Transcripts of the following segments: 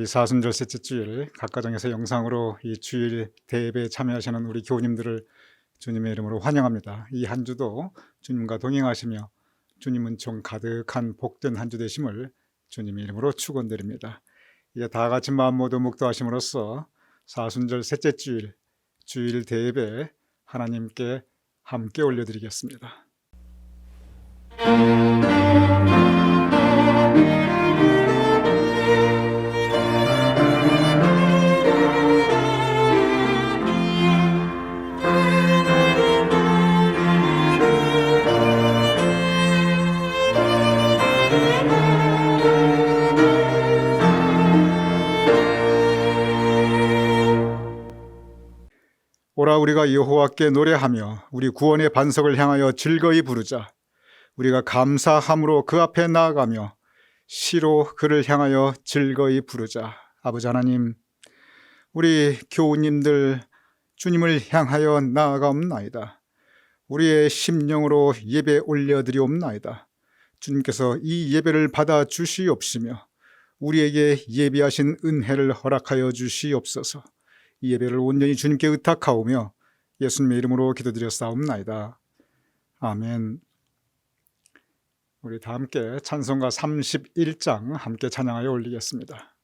우리 사순절 셋째 주일 각 가정에서 영상으로 이 주일 대예배에 참여하시는 우리 교우님들을 주님의 이름으로 환영합니다. 이 한 주도 주님과 동행하시며 주님 은총 가득한 복된 한 주 되심을 주님의 이름으로 축원드립니다. 이제 다 같이 마음 모두 묵도하심으로써 사순절 셋째 주일 주일 대예배 하나님께 함께 올려드리겠습니다. 오라 우리가 여호와께 노래하며 우리 구원의 반석을 향하여 즐거이 부르자. 우리가 감사함으로 그 앞에 나아가며 시로 그를 향하여 즐거이 부르자. 아버지 하나님, 우리 교우님들 주님을 향하여 나아가옵나이다. 우리의 심령으로 예배 올려드리옵나이다. 주님께서 이 예배를 받아 주시옵시며 우리에게 예비하신 은혜를 허락하여 주시옵소서. 이 예배를 온전히 주님께 의탁하오며 예수님의 이름으로 기도드렸사옵나이다. 아멘. 우리 다 함께 찬송가 31장 함께 찬양하여 올리겠습니다.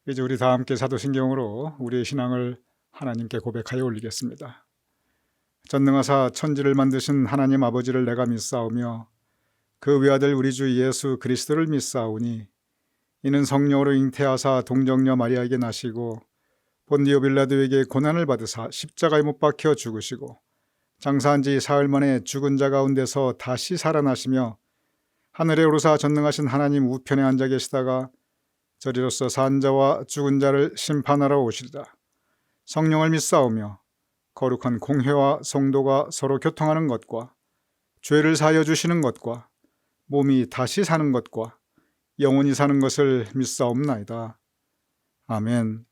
이제 우리 다 함께 사도신경으로 우리의 신앙을 하나님께 고백하여 올리겠습니다. 전능하사 천지를 만드신 하나님 아버지를 내가 믿사오며 그 외아들 우리 주 예수 그리스도를 믿사오니 이는 성령으로 잉태하사 동정녀 마리아에게 나시고 본디오 빌라도에게 고난을 받으사 십자가에 못 박혀 죽으시고 장사한 지 사흘 만에 죽은 자 가운데서 다시 살아나시며 하늘에 오르사 전능하신 하나님 우편에 앉아 계시다가 저리로서 산 자와 죽은 자를 심판하러 오시리라. 성령을 믿사오며 거룩한 공회와 성도가 서로 교통하는 것과 죄를 사하여 주시는 것과 몸이 다시 사는 것과 영원히 사는 것을 믿사옵나이다. 아멘.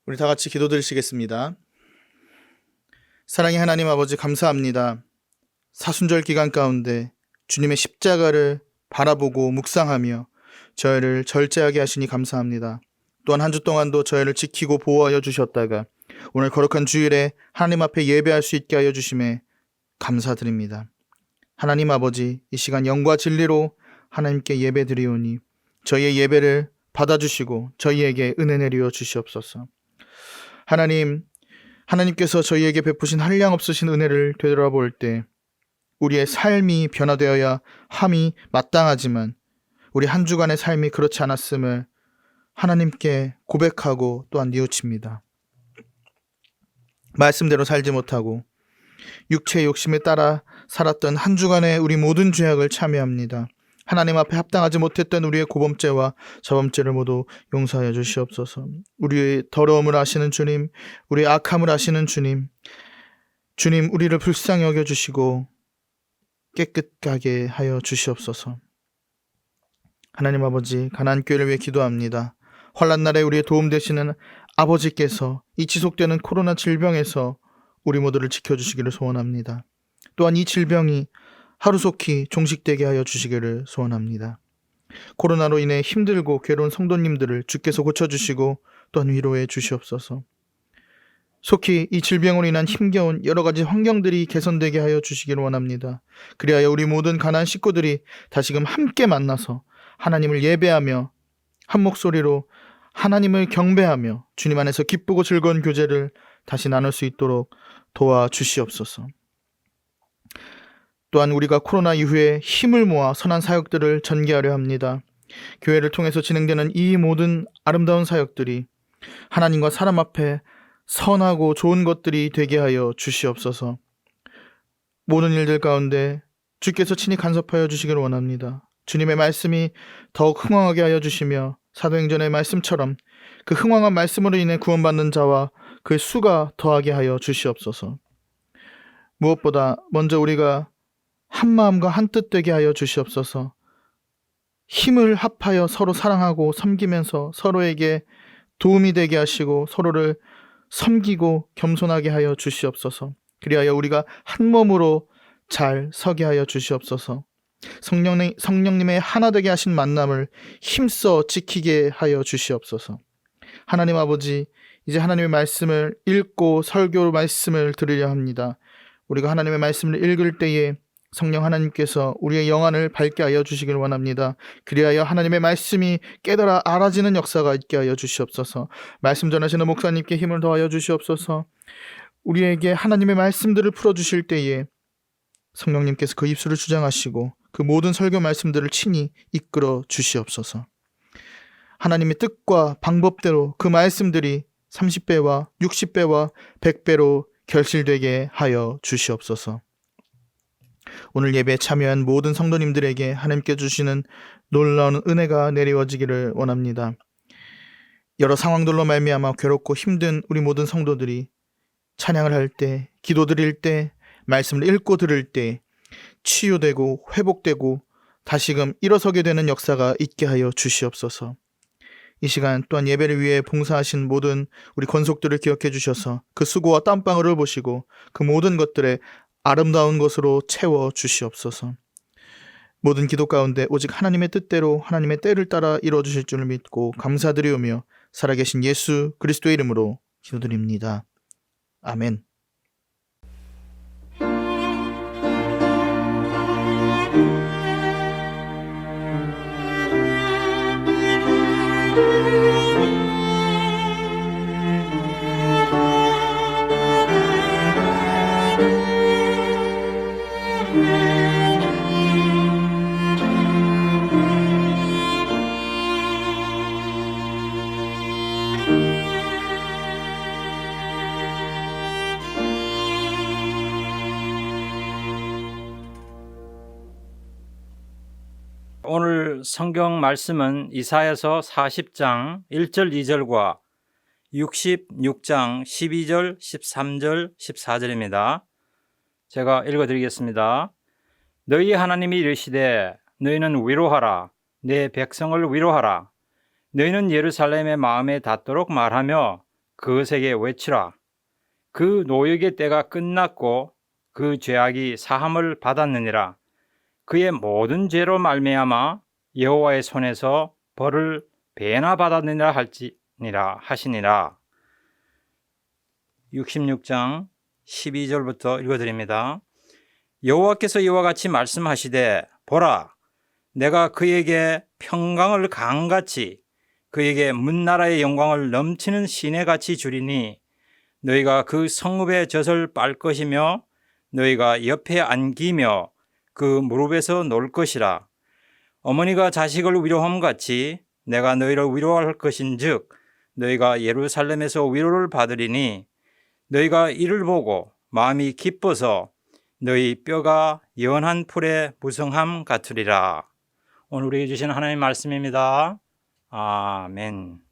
우리 다 같이 기도드리시겠습니다. 사랑의 하나님 아버지, 감사합니다. 사순절 기간 가운데 주님의 십자가를 바라보고 묵상하며 저희를 절제하게 하시니 감사합니다. 또한 한 주 동안도 저희를 지키고 보호하여 주셨다가 오늘 거룩한 주일에 하나님 앞에 예배할 수 있게 하여 주심에 감사드립니다. 하나님 아버지, 이 시간 영과 진리로 하나님께 예배드리오니 저희의 예배를 받아주시고 저희에게 은혜 내려 주시옵소서. 하나님께서 저희에게 베푸신 한량없으신 은혜를 되돌아볼 때 우리의 삶이 변화되어야 함이 마땅하지만 우리 한 주간의 삶이 그렇지 않았음을 하나님께 고백하고 또한 뉘우칩니다. 말씀대로 살지 못하고 육체의 욕심에 따라 살았던 한 주간의 우리 모든 죄악을 참회합니다. 하나님 앞에 합당하지 못했던 우리의 고범죄와 저범죄를 모두 용서하여 주시옵소서. 우리의 더러움을 아시는 주님, 우리의 악함을 아시는 주님, 우리를 불쌍히 여겨주시고 깨끗하게 하여 주시옵소서. 하나님 아버지, 가나안교회를 위해 기도합니다. 환난 날에 우리의 도움 되시는 아버지께서 이 지속되는 코로나 질병에서 우리 모두를 지켜주시기를 소원합니다. 또한 이 질병이 하루속히 종식되게 하여 주시기를 소원합니다. 코로나로 인해 힘들고 괴로운 성도님들을 주께서 고쳐주시고 또한 위로해 주시옵소서. 속히 이 질병으로 인한 힘겨운 여러 가지 환경들이 개선되게 하여 주시기를 원합니다. 그리하여 우리 모든 가나안 식구들이 다시금 함께 만나서 하나님을 예배하며 한 목소리로 하나님을 경배하며 주님 안에서 기쁘고 즐거운 교제를 다시 나눌 수 있도록 도와주시옵소서. 또한 우리가 코로나 이후에 힘을 모아 선한 사역들을 전개하려 합니다. 교회를 통해서 진행되는 이 모든 아름다운 사역들이 하나님과 사람 앞에 선하고 좋은 것들이 되게 하여 주시옵소서. 모든 일들 가운데 주께서 친히 간섭하여 주시기를 원합니다. 주님의 말씀이 더욱 흥왕하게 하여 주시며 사도행전의 말씀처럼 그 흥왕한 말씀으로 인해 구원받는 자와 그 수가 더하게 하여 주시옵소서. 무엇보다 먼저 우리가 한 마음과 한 뜻 되게 하여 주시옵소서. 힘을 합하여 서로 사랑하고 섬기면서 서로에게 도움이 되게 하시고 서로를 섬기고 겸손하게 하여 주시옵소서. 그리하여 우리가 한 몸으로 잘 서게 하여 주시옵소서. 성령님의 하나 되게 하신 만남을 힘써 지키게 하여 주시옵소서. 하나님 아버지, 이제 하나님의 말씀을 읽고 설교 말씀을 들으려 합니다. 우리가 하나님의 말씀을 읽을 때에 성령 하나님께서 우리의 영안을 밝게 하여 주시길 원합니다. 그리하여 하나님의 말씀이 깨달아 알아지는 역사가 있게 하여 주시옵소서. 말씀 전하시는 목사님께 힘을 더하여 주시옵소서. 우리에게 하나님의 말씀들을 풀어주실 때에 성령님께서 그 입술을 주장하시고 그 모든 설교 말씀들을 친히 이끌어 주시옵소서. 하나님의 뜻과 방법대로 그 말씀들이 30배와 60배와 100배로 결실되게 하여 주시옵소서. 오늘 예배에 참여한 모든 성도님들에게 하나님께 주시는 놀라운 은혜가 내려지기를 원합니다. 여러 상황들로 말미암아 괴롭고 힘든 우리 모든 성도들이 찬양을 할 때, 기도드릴 때, 말씀을 읽고 들을 때 치유되고 회복되고 다시금 일어서게 되는 역사가 있게 하여 주시옵소서. 이 시간 또한 예배를 위해 봉사하신 모든 우리 권속들을 기억해 주셔서 그 수고와 땀방울을 보시고 그 모든 것들에 아름다운 것으로 채워 주시옵소서. 모든 기도 가운데 오직 하나님의 뜻대로 하나님의 때를 따라 이루어 주실 줄을 믿고 감사드리오며 살아계신 예수 그리스도의 이름으로 기도드립니다. 아멘. 오늘 성경 말씀은 이사야서 40장 1절 2절과 66장 12절 13절 14절입니다. 제가 읽어드리겠습니다. 너희 하나님이 이르시되 너희는 위로하라. 내 백성을 위로하라. 너희는 예루살렘의 마음에 닿도록 말하며 그것에게 외치라. 그 노역의 때가 끝났고 그 죄악이 사함을 받았느니라. 그의 모든 죄로 말미암아 여호와의 손에서 벌을 배나 받았느니라 할지니라 하시니라. 66장 12절부터 읽어드립니다. 여호와께서 이와 같이 말씀하시되 보라, 내가 그에게 평강을 강같이 그에게 문나라의 영광을 넘치는 시내같이 주리니 너희가 그 성읍의 젖을 빨 것이며 너희가 옆에 안기며 그 무릎에서 놀 것이라. 어머니가 자식을 위로함 같이 내가 너희를 위로할 것인즉 너희가 예루살렘에서 위로를 받으리니 너희가 이를 보고 마음이 기뻐서 너희 뼈가 연한 풀의 무성함 같으리라. 오늘 우리에게 주신 하나님의 말씀입니다. 아멘.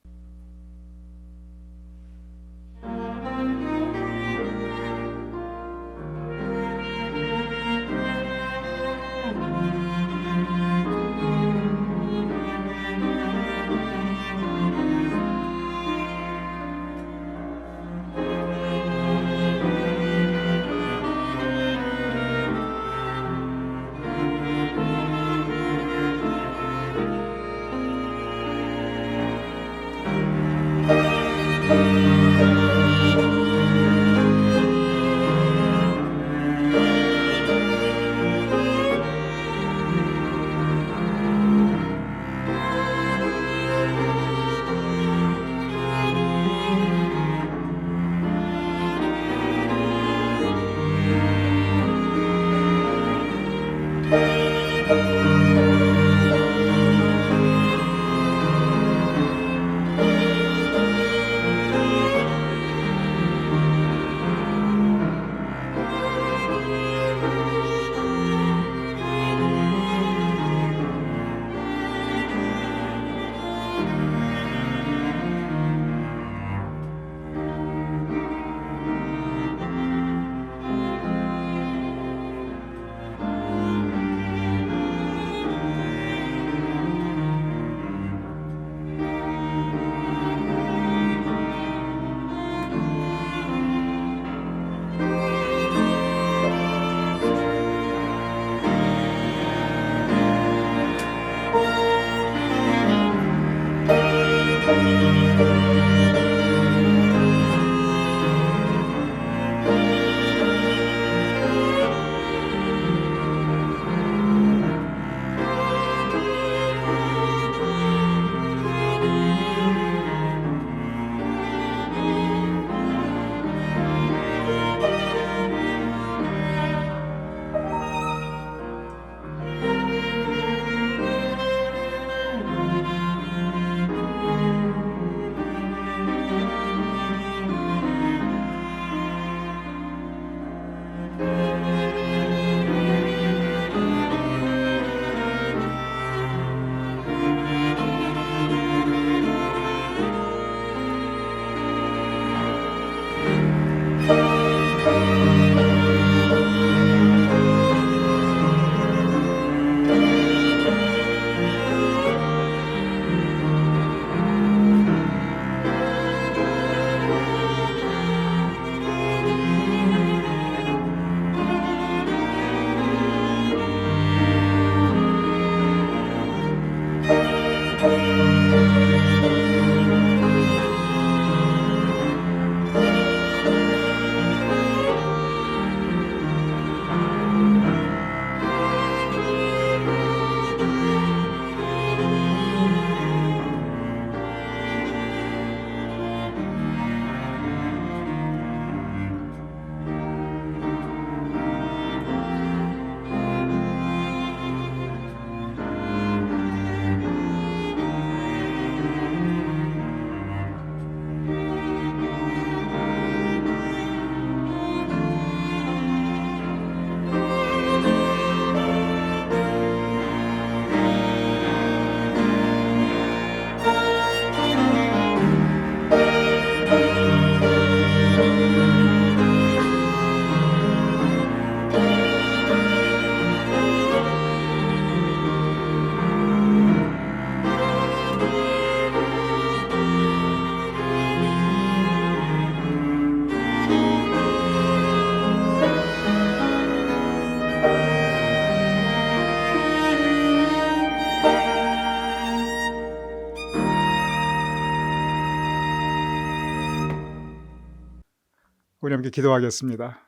우리 함께 기도하겠습니다.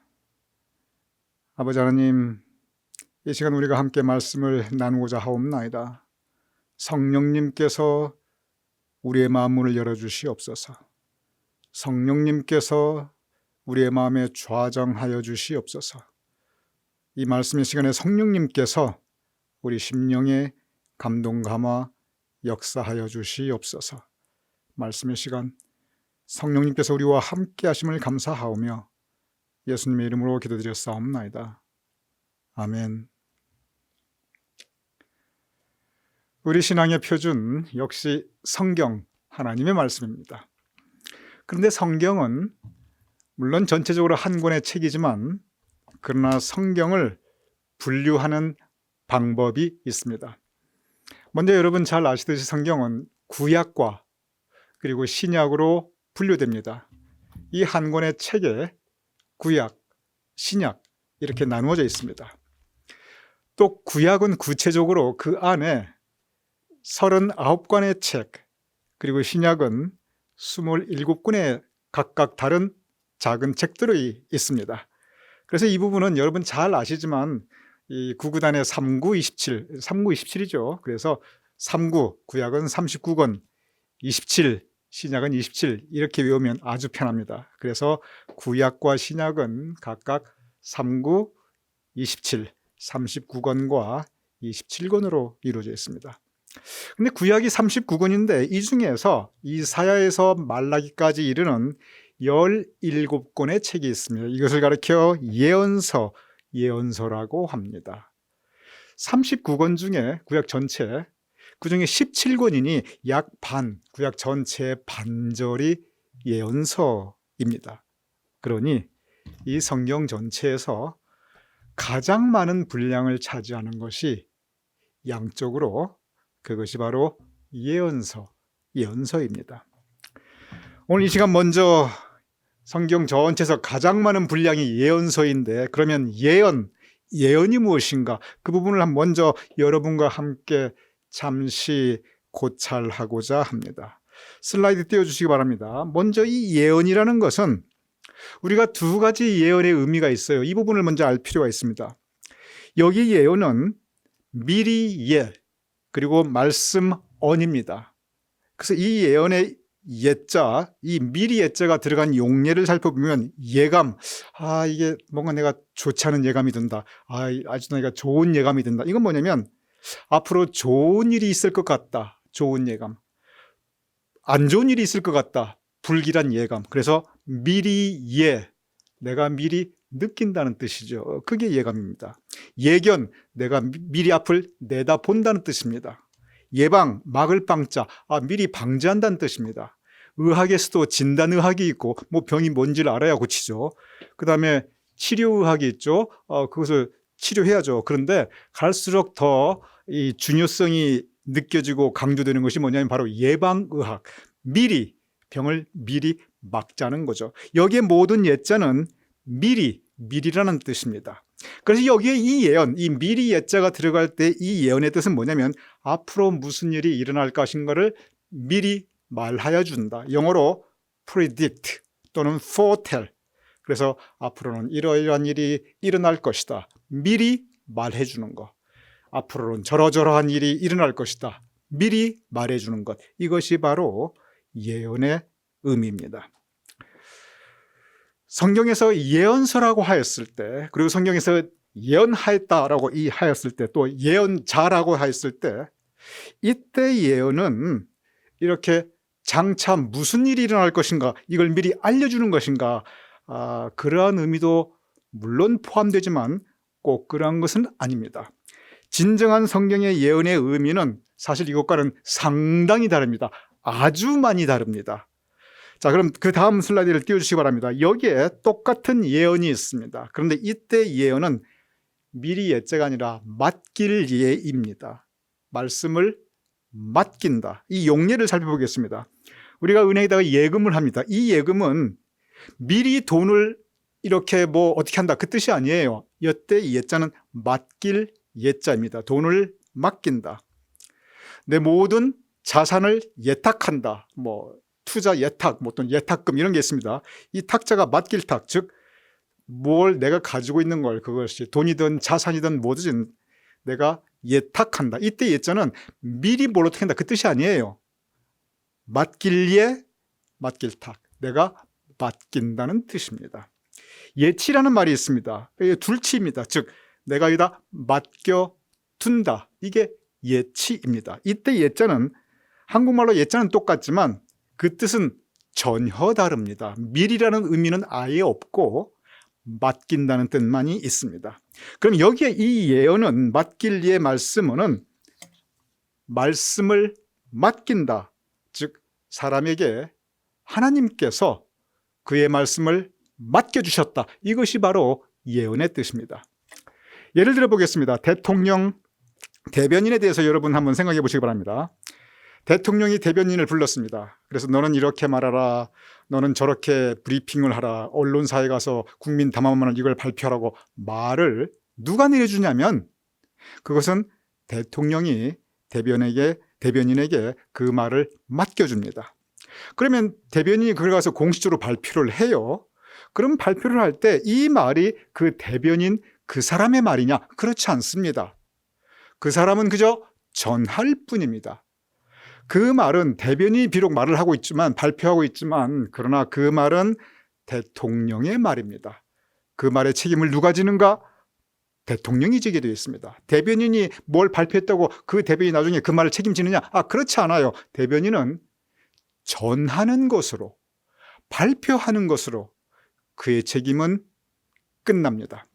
아버지 하나님, 이 시간 우리가 함께 말씀을 나누고자 하옵나이다. 성령님께서 우리의 마음 문을 열어주시옵소서. 성령님께서 우리의 마음에 좌정하여 주시옵소서. 이 말씀의 시간에 성령님께서 우리 심령에 감동 감화 역사하여 주시옵소서. 말씀의 시간 성령님께서 우리와 함께 하심을 감사하오며 예수님의 이름으로 기도드렸사옵나이다. 아멘. 우리 신앙의 표준 역시 성경, 하나님의 말씀입니다. 그런데 성경은 물론 전체적으로 한 권의 책이지만 그러나 성경을 분류하는 방법이 있습니다. 먼저 여러분 잘 아시듯이 성경은 구약과 그리고 신약으로 분류됩니다. 이 한 권의 책에 구약, 신약 이렇게 나누어져 있습니다. 또 구약은 구체적으로 그 안에 39권의 책, 그리고 신약은 27권의 각각 다른 작은 책들이 있습니다. 그래서 이 부분은 여러분 잘 아시지만 이 구구단의 3927이죠. 그래서 39, 구약은 39권, 27, 신약은 27 이렇게 외우면 아주 편합니다. 그래서 구약과 신약은 각각 39, 27, 39권과 27권으로 이루어져 있습니다. 근데 구약이 39권인데 이 중에서 이사야에서 말라기까지 이르는 17권의 책이 있습니다. 이것을 가리켜 예언서라고 합니다. 39권 중에 구약 전체, 그 중에 17권이니 약 반, 구약 전체의 반절이 예언서입니다. 그러니 이 성경 전체에서 가장 많은 분량을 차지하는 것이 양적으로 그것이 바로 예언서입니다. 오늘 이 시간 먼저 성경 전체에서 가장 많은 분량이 예언서인데 그러면 예언이 무엇인가? 그 부분을 먼저 여러분과 함께 잠시 고찰하고자 합니다. 슬라이드 띄워주시기 바랍니다. 먼저 이 예언이라는 것은 우리가 두 가지 예언의 의미가 있어요. 이 부분을 먼저 알 필요가 있습니다. 여기 예언은 미리 예 그리고 말씀 언입니다. 그래서 이 예언의 예자, 이 미리 예자가 들어간 용례를 살펴보면 예감, 이게 뭔가 내가 좋지 않은 예감이 든다. 아주 내가 좋은 예감이 든다. 이건 뭐냐면 앞으로 좋은 일이 있을 것 같다. 좋은 예감. 안 좋은 일이 있을 것 같다. 불길한 예감. 그래서 미리 예, 내가 미리 느낀다는 뜻이죠. 그게 예감입니다. 예견, 내가 미리 앞을 내다본다는 뜻입니다. 예방, 막을 방자, 미리 방지한다는 뜻입니다. 의학에서도 진단의학이 있고 뭐 병이 뭔지를 알아야 고치죠. 그 다음에 치료의학이 있죠. 그것을 치료해야죠. 그런데 갈수록 더 이 중요성이 느껴지고 강조되는 것이 뭐냐면 바로 예방의학, 미리 병을 미리 막자는 거죠. 여기에 모든 예자는 미리라는 뜻입니다. 그래서 여기에 이 예언, 이 미리 예자가 들어갈 때 이 예언의 뜻은 뭐냐면 앞으로 무슨 일이 일어날 것인가를 미리 말하여 준다. 영어로 predict 또는 foretell. 그래서 앞으로는 이러이러한 일이 일어날 것이다. 미리 말해 주는 것. 앞으로는 저러저러한 일이 일어날 것이다. 미리 말해 주는 것. 이것이 바로 예언의 의미입니다. 성경에서 예언서라고 하였을 때, 그리고 성경에서 예언하였다라고 하였을 때, 또 예언자라고 하였을 때, 이때 예언은 이렇게 장차 무슨 일이 일어날 것인가, 이걸 미리 알려주는 것인가, 그러한 의미도 물론 포함되지만 꼭 그러한 것은 아닙니다. 진정한 성경의 예언의 의미는 사실 이것과는 상당히 다릅니다. 아주 많이 다릅니다. 자, 그럼 그 다음 슬라이드를 띄워주시기 바랍니다. 여기에 똑같은 예언이 있습니다. 그런데 이때 예언은 미리 예자가 아니라 맡길 예입니다. 말씀을 맡긴다. 이 용례를 살펴보겠습니다. 우리가 은행에다가 예금을 합니다. 이 예금은 미리 돈을 이렇게 뭐 어떻게 한다 그 뜻이 아니에요. 이때 예자는 맡길 예자입니다. 돈을 맡긴다. 내 모든 자산을 예탁한다. 뭐 투자 예탁, 뭐 또는 예탁금 이런 게 있습니다. 이 탁자가 맡길 탁, 즉 뭘 내가 가지고 있는 걸 그것이 돈이든 자산이든 뭐든 내가 예탁한다. 이때 예자는 미리 뭘 어떻게 한다 그 뜻이 아니에요. 맡길 예, 맡길 탁. 내가 맡긴다는 뜻입니다. 예치라는 말이 있습니다. 이게 둘치입니다. 즉 내가 여기다 맡겨둔다. 이게 예치입니다. 이때 예자는 한국말로 예자는 똑같지만 그 뜻은 전혀 다릅니다. 미리라는 의미는 아예 없고 맡긴다는 뜻만이 있습니다. 그럼 여기에 이 예언은 맡길 예 말씀은 말씀을 맡긴다. 즉 사람에게 하나님께서 그의 말씀을 맡겨주셨다. 이것이 바로 예언의 뜻입니다. 예를 들어 보겠습니다. 대통령, 대변인에 대해서 여러분 한번 생각해 보시기 바랍니다. 대통령이 대변인을 불렀습니다. 그래서 너는 이렇게 말하라, 너는 저렇게 브리핑을 하라, 언론사에 가서 국민 담화문을 이걸 발표하라고 말을 누가 내려주냐면 그것은 대통령이 대변인에게 그 말을 맡겨줍니다. 그러면 대변인이 그걸 가서 공식적으로 발표를 해요. 그럼 발표를 할 때 이 말이 그 대변인 그 사람의 말이냐? 그렇지 않습니다. 그 사람은 그저 전할 뿐입니다. 그 말은 대변인이 비록 말을 하고 있지만 발표하고 있지만 그러나 그 말은 대통령의 말입니다. 그 말의 책임을 누가 지는가? 대통령이 지게 되어 있습니다. 대변인이 뭘 발표했다고 그 대변인이 나중에 그 말을 책임지느냐? 그렇지 않아요. 대변인은 전하는 것으로 발표하는 것으로 그의 책임은 끝납니다.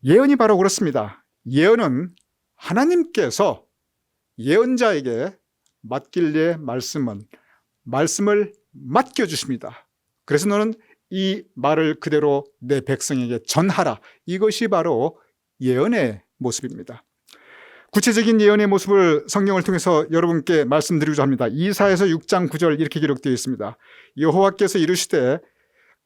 예언이 바로 그렇습니다. 예언은 하나님께서 예언자에게 맡길 예 말씀을 맡겨주십니다. 그래서 너는 이 말을 그대로 내 백성에게 전하라. 이것이 바로 예언의 모습입니다. 구체적인 예언의 모습을 성경을 통해서 여러분께 말씀드리고자 합니다. 이사야서 6장 9절 이렇게 기록되어 있습니다. 여호와께서 이르시되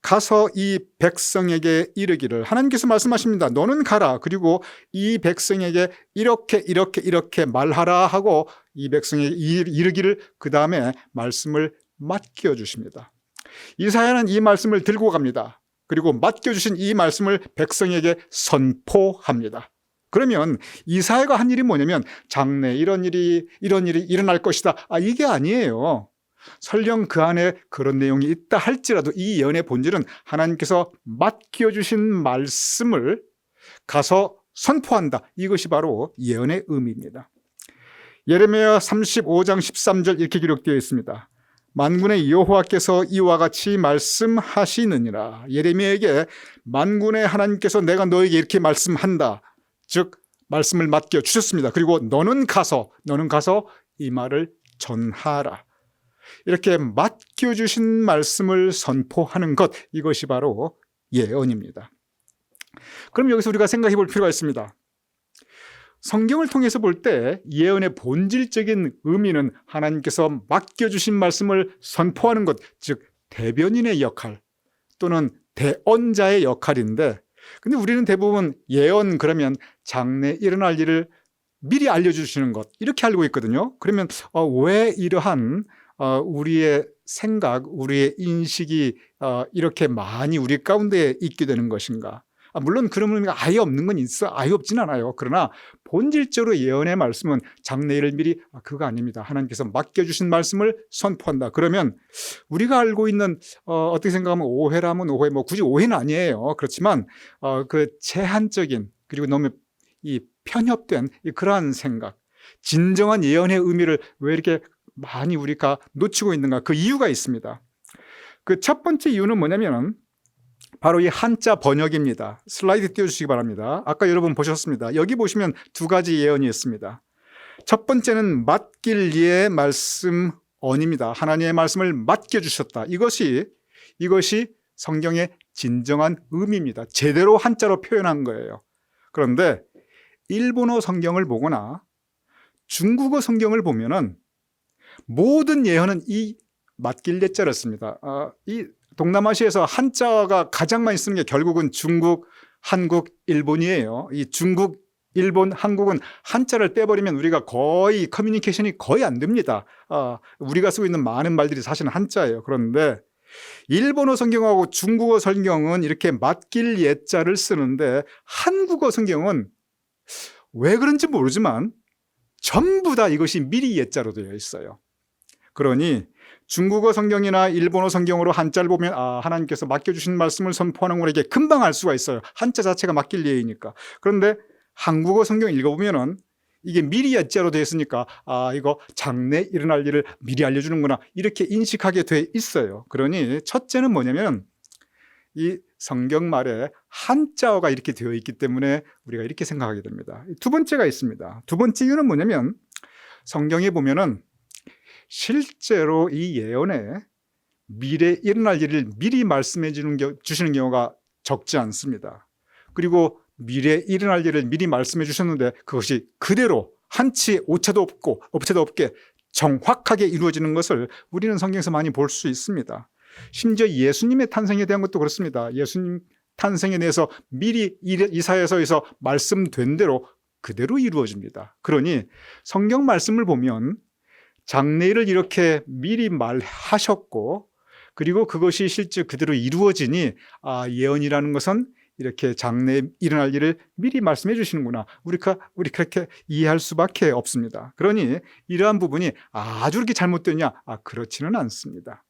가서 이 백성에게 이르기를, 하나님께서 말씀하십니다. 너는 가라. 그리고 이 백성에게 이렇게 말하라 하고 이 백성에게 이르기를 그 다음에 말씀을 맡겨주십니다. 이사야는 이 말씀을 들고 갑니다. 그리고 맡겨주신 이 말씀을 백성에게 선포합니다. 그러면 이사야가 한 일이 뭐냐면 장래 이런 일이 일어날 것이다. 이게 아니에요. 설령 그 안에 그런 내용이 있다 할지라도 이 예언의 본질은 하나님께서 맡겨주신 말씀을 가서 선포한다. 이것이 바로 예언의 의미입니다. 예레미야 35장 13절 이렇게 기록되어 있습니다. 만군의 여호와께서 이와 같이 말씀하시느니라. 예레미야에게 만군의 하나님께서 내가 너에게 이렇게 말씀한다. 즉 말씀을 맡겨주셨습니다. 그리고 너는 가서 이 말을 전하라. 이렇게 맡겨주신 말씀을 선포하는 것, 이것이 바로 예언입니다. 그럼 여기서 우리가 생각해 볼 필요가 있습니다. 성경을 통해서 볼 때 예언의 본질적인 의미는 하나님께서 맡겨주신 말씀을 선포하는 것, 즉 대변인의 역할 또는 대언자의 역할인데, 근데 우리는 대부분 예언 그러면 장래 일어날 일을 미리 알려주시는 것 이렇게 알고 있거든요. 그러면 왜 이러한 우리의 생각, 우리의 인식이 이렇게 많이 우리 가운데 있게 되는 것인가? 물론 그런 의미가 아예 없는 건 아예 없진 않아요. 그러나 본질적으로 예언의 말씀은 장래일을 미리 그거 아닙니다. 하나님께서 맡겨주신 말씀을 선포한다. 그러면 우리가 알고 있는 어떻게 생각하면 오해라면 오해, 굳이 오해는 아니에요. 그렇지만 그 제한적인 그리고 너무 이 편협된 그러한 생각, 진정한 예언의 의미를 왜 이렇게 많이 우리가 놓치고 있는가? 그 이유가 있습니다. 그 첫 번째 이유는 뭐냐면 바로 이 한자 번역입니다. 슬라이드 띄워주시기 바랍니다. 아까 여러분 보셨습니다. 여기 보시면 두 가지 예언이 있습니다. 첫 번째는 맡길 이의 말씀언입니다. 하나님의 말씀을 맡겨주셨다. 이것이 성경의 진정한 의미입니다. 제대로 한자로 표현한 거예요. 그런데 일본어 성경을 보거나 중국어 성경을 보면은 모든 예언은 이 맡길 예자를 씁니다. 이 동남아시아에서 한자가 가장 많이 쓰는 게 결국은 중국, 한국, 일본이에요. 이 중국, 일본, 한국은 한자를 떼버리면 우리가 거의 커뮤니케이션이 거의 안 됩니다. 우리가 쓰고 있는 많은 말들이 사실은 한자예요. 그런데 일본어 성경하고 중국어 성경은 이렇게 맡길 예자를 쓰는데 한국어 성경은 왜 그런지 모르지만 전부 다 이것이 미리 예자로 되어 있어요. 그러니 중국어 성경이나 일본어 성경으로 한자를 보면 하나님께서 맡겨주신 말씀을 선포하는 걸 금방 알 수가 있어요. 한자 자체가 맡길 예이니까. 그런데 한국어 성경 읽어보면은 이게 미리 예자로 되어 있으니까 이거 장래 일어날 일을 미리 알려주는구나 이렇게 인식하게 돼 있어요. 그러니 첫째는 뭐냐면 이 성경 말에 한자어가 이렇게 되어 있기 때문에 우리가 이렇게 생각하게 됩니다. 두 번째가 있습니다. 두 번째 이유는 뭐냐면 성경에 보면은 실제로 이 예언에 미래 일어날 일을 미리 말씀해 주시는 경우가 적지 않습니다. 그리고 미래 일어날 일을 미리 말씀해 주셨는데 그것이 그대로 한치 오차도 없게 정확하게 이루어지는 것을 우리는 성경에서 많이 볼 수 있습니다. 심지어 예수님의 탄생에 대한 것도 그렇습니다. 예수님 탄생에 대해서 미리 이사야서에서 말씀된 대로 그대로 이루어집니다. 그러니 성경 말씀을 보면 장래일을 이렇게 미리 말하셨고 그리고 그것이 실제 그대로 이루어지니 예언이라는 것은 이렇게 장래에 일어날 일을 미리 말씀해 주시는구나. 우리 그렇게 이해할 수밖에 없습니다. 그러니 이러한 부분이 아주 그렇게 잘못되냐? 그렇지는 않습니다.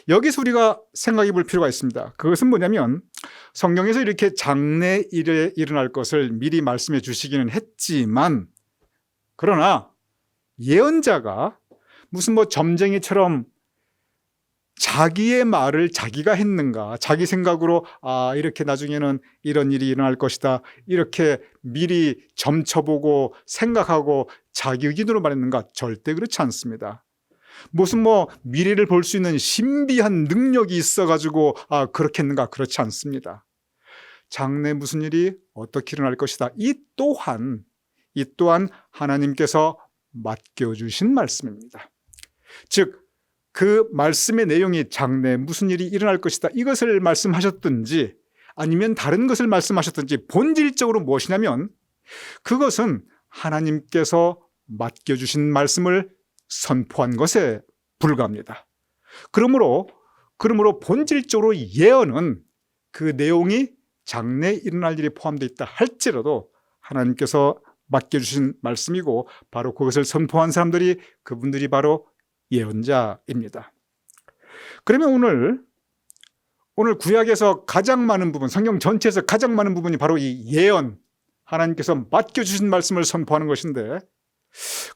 여기서 우리가 생각해 볼 필요가 있습니다. 그것은 뭐냐면 성경에서 이렇게 장래일에 일어날 것을 미리 말씀해 주시기는 했지만 그러나 예언자가 무슨 점쟁이처럼 자기의 말을 자기가 했는가, 자기 생각으로 이렇게 나중에는 이런 일이 일어날 것이다 이렇게 미리 점쳐보고 생각하고 자기 의견으로 말했는가? 절대 그렇지 않습니다. 무슨 미래를 볼 수 있는 신비한 능력이 있어가지고 그렇게 했는가? 그렇지 않습니다. 장래 무슨 일이 어떻게 일어날 것이다. 이 또한 하나님께서 맡겨주신 말씀입니다. 즉 그 말씀의 내용이 장래 무슨 일이 일어날 것이다 이것을 말씀하셨든지 아니면 다른 것을 말씀하셨든지 본질적으로 무엇이냐면 그것은 하나님께서 맡겨주신 말씀을 선포한 것에 불과합니다. 그러므로 본질적으로 예언은 그 내용이 장래에 일어날 일이 포함되어 있다 할지라도 하나님께서 맡겨주신 말씀이고 바로 그것을 선포한 사람들이 그분들이 바로 예언자입니다. 그러면 오늘 구약에서 가장 많은 부분, 성경 전체에서 가장 많은 부분이 바로 이 예언, 하나님께서 맡겨주신 말씀을 선포하는 것인데,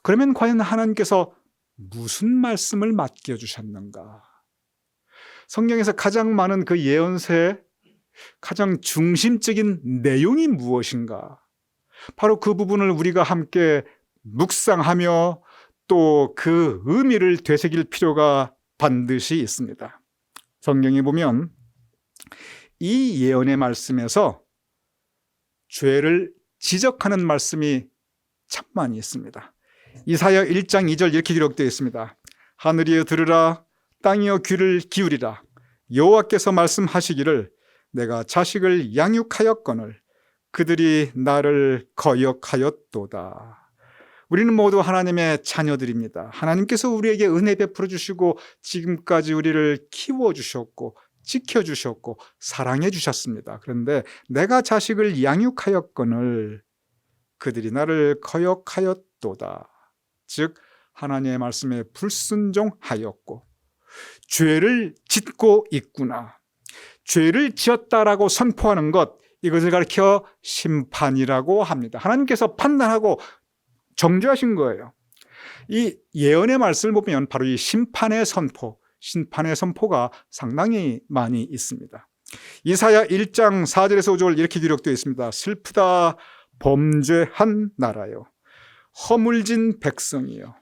그러면 과연 하나님께서 무슨 말씀을 맡겨주셨는가? 성경에서 가장 많은 그 예언서의 가장 중심적인 내용이 무엇인가? 바로 그 부분을 우리가 함께 묵상하며 또 그 의미를 되새길 필요가 반드시 있습니다. 성경에 보면 이 예언의 말씀에서 죄를 지적하는 말씀이 참 많이 있습니다. 이사야 1장 2절 이렇게 기록되어 있습니다. 하늘이여 들으라, 땅이여 귀를 기울이라. 여호와께서 말씀하시기를 내가 자식을 양육하였거늘 그들이 나를 거역하였도다. 우리는 모두 하나님의 자녀들입니다. 하나님께서 우리에게 은혜 베풀어 주시고 지금까지 우리를 키워주셨고 지켜주셨고 사랑해 주셨습니다. 그런데 내가 자식을 양육하였거늘 그들이 나를 거역하였도다. 즉 하나님의 말씀에 불순종하였고 죄를 짓고 있구나. 죄를 지었다라고 선포하는 것, 이것을 가리켜 심판이라고 합니다. 하나님께서 판단하고 정죄하신 거예요. 이 예언의 말씀을 보면 바로 이 심판의 선포가 상당히 많이 있습니다. 이사야 1장 4절에서 5절 이렇게 기록되어 있습니다. 슬프다 범죄한 나라요, 허물진 백성이요,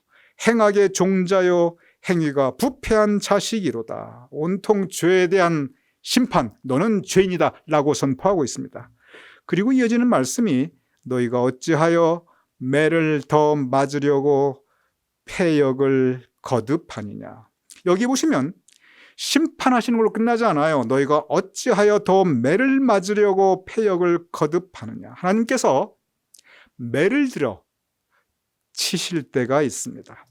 행악의 종자요, 행위가 부패한 자식이로다. 온통 죄에 대한 심판, 너는 죄인이다 라고 선포하고 있습니다. 그리고 이어지는 말씀이 너희가 어찌하여 매를 더 맞으려고 패역을 거듭하느냐. 여기 보시면 심판하시는 걸로 끝나지 않아요. 너희가 어찌하여 더 매를 맞으려고 패역을 거듭하느냐. 하나님께서 매를 들어 치실 때가 있습니다.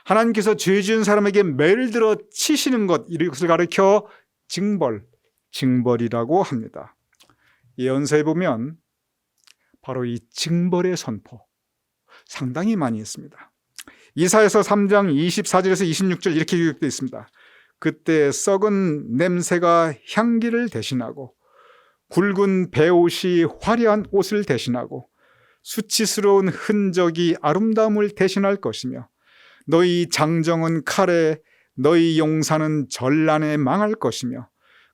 하나님께서 죄 지은 사람에게 매를 들어 치시는 것, 이것을 가리켜 징벌이라고 합니다. 예언서에 보면 바로 이 징벌의 선포 상당히 많이 있습니다. 이사야서 3장 24절에서 26절 이렇게 기록되어 있습니다. 그때 썩은 냄새가 향기를 대신하고 굵은 베옷이 화려한 옷을 대신하고 수치스러운 흔적이 아름다움을 대신할 것이며 너희 장정은 칼에 너희 용사는 전란에 망할 것이며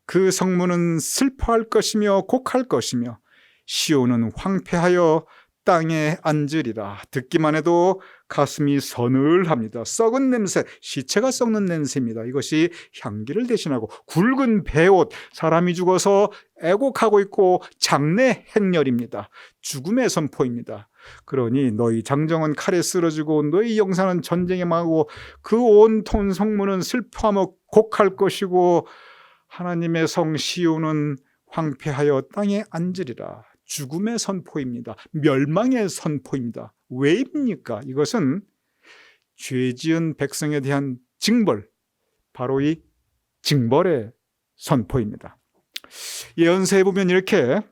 그 성문은 슬퍼할 것이며 곡할 것이며 시온은 황폐하여 땅에 앉으리라. 듣기만 해도 가슴이 서늘합니다. 썩은 냄새, 시체가 썩는 냄새입니다. 이것이 향기를 대신하고 굵은 베옷, 사람이 죽어서 애곡하고 있고 장래 행렬입니다. 죽음의 선포입니다. 그러니 너희 장정은 칼에 쓰러지고 너희 용사는 전쟁에 망하고 그 온통 성문은 슬퍼하며 곡할 것이고 하나님의 성 시온은 황폐하여 땅에 앉으리라. 죽음의 선포입니다. 멸망의 선포입니다. 왜입니까? 이것은 죄 지은 백성에 대한 징벌, 바로 이 징벌의 선포입니다. 예언서에 보면 이렇게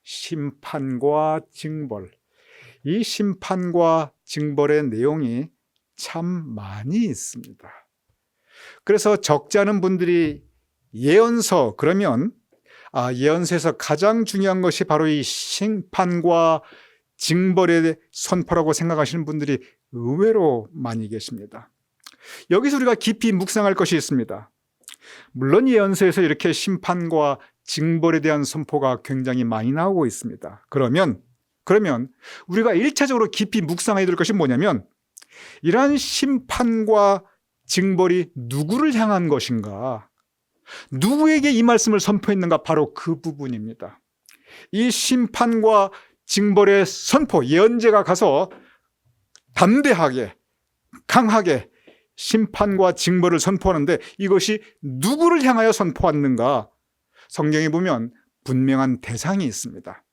심판과 징벌, 이 심판과 징벌의 내용이 참 많이 있습니다. 그래서 적지 않은 분들이 예언서 그러면 예언서에서 가장 중요한 것이 바로 이 심판과 징벌의 선포라고 생각하시는 분들이 의외로 많이 계십니다. 여기서 우리가 깊이 묵상할 것이 있습니다. 물론 예언서에서 이렇게 심판과 징벌에 대한 선포가 굉장히 많이 나오고 있습니다. 그러면 우리가 1차적으로 깊이 묵상해야 될 것이 뭐냐면 이러한 심판과 징벌이 누구를 향한 것인가? 누구에게 이 말씀을 선포했는가? 바로 그 부분입니다. 이 심판과 징벌의 선포, 예언자가 가서 담대하게 강하게 심판과 징벌을 선포하는데 이것이 누구를 향하여 선포했는가? 성경에 보면 분명한 대상이 있습니다.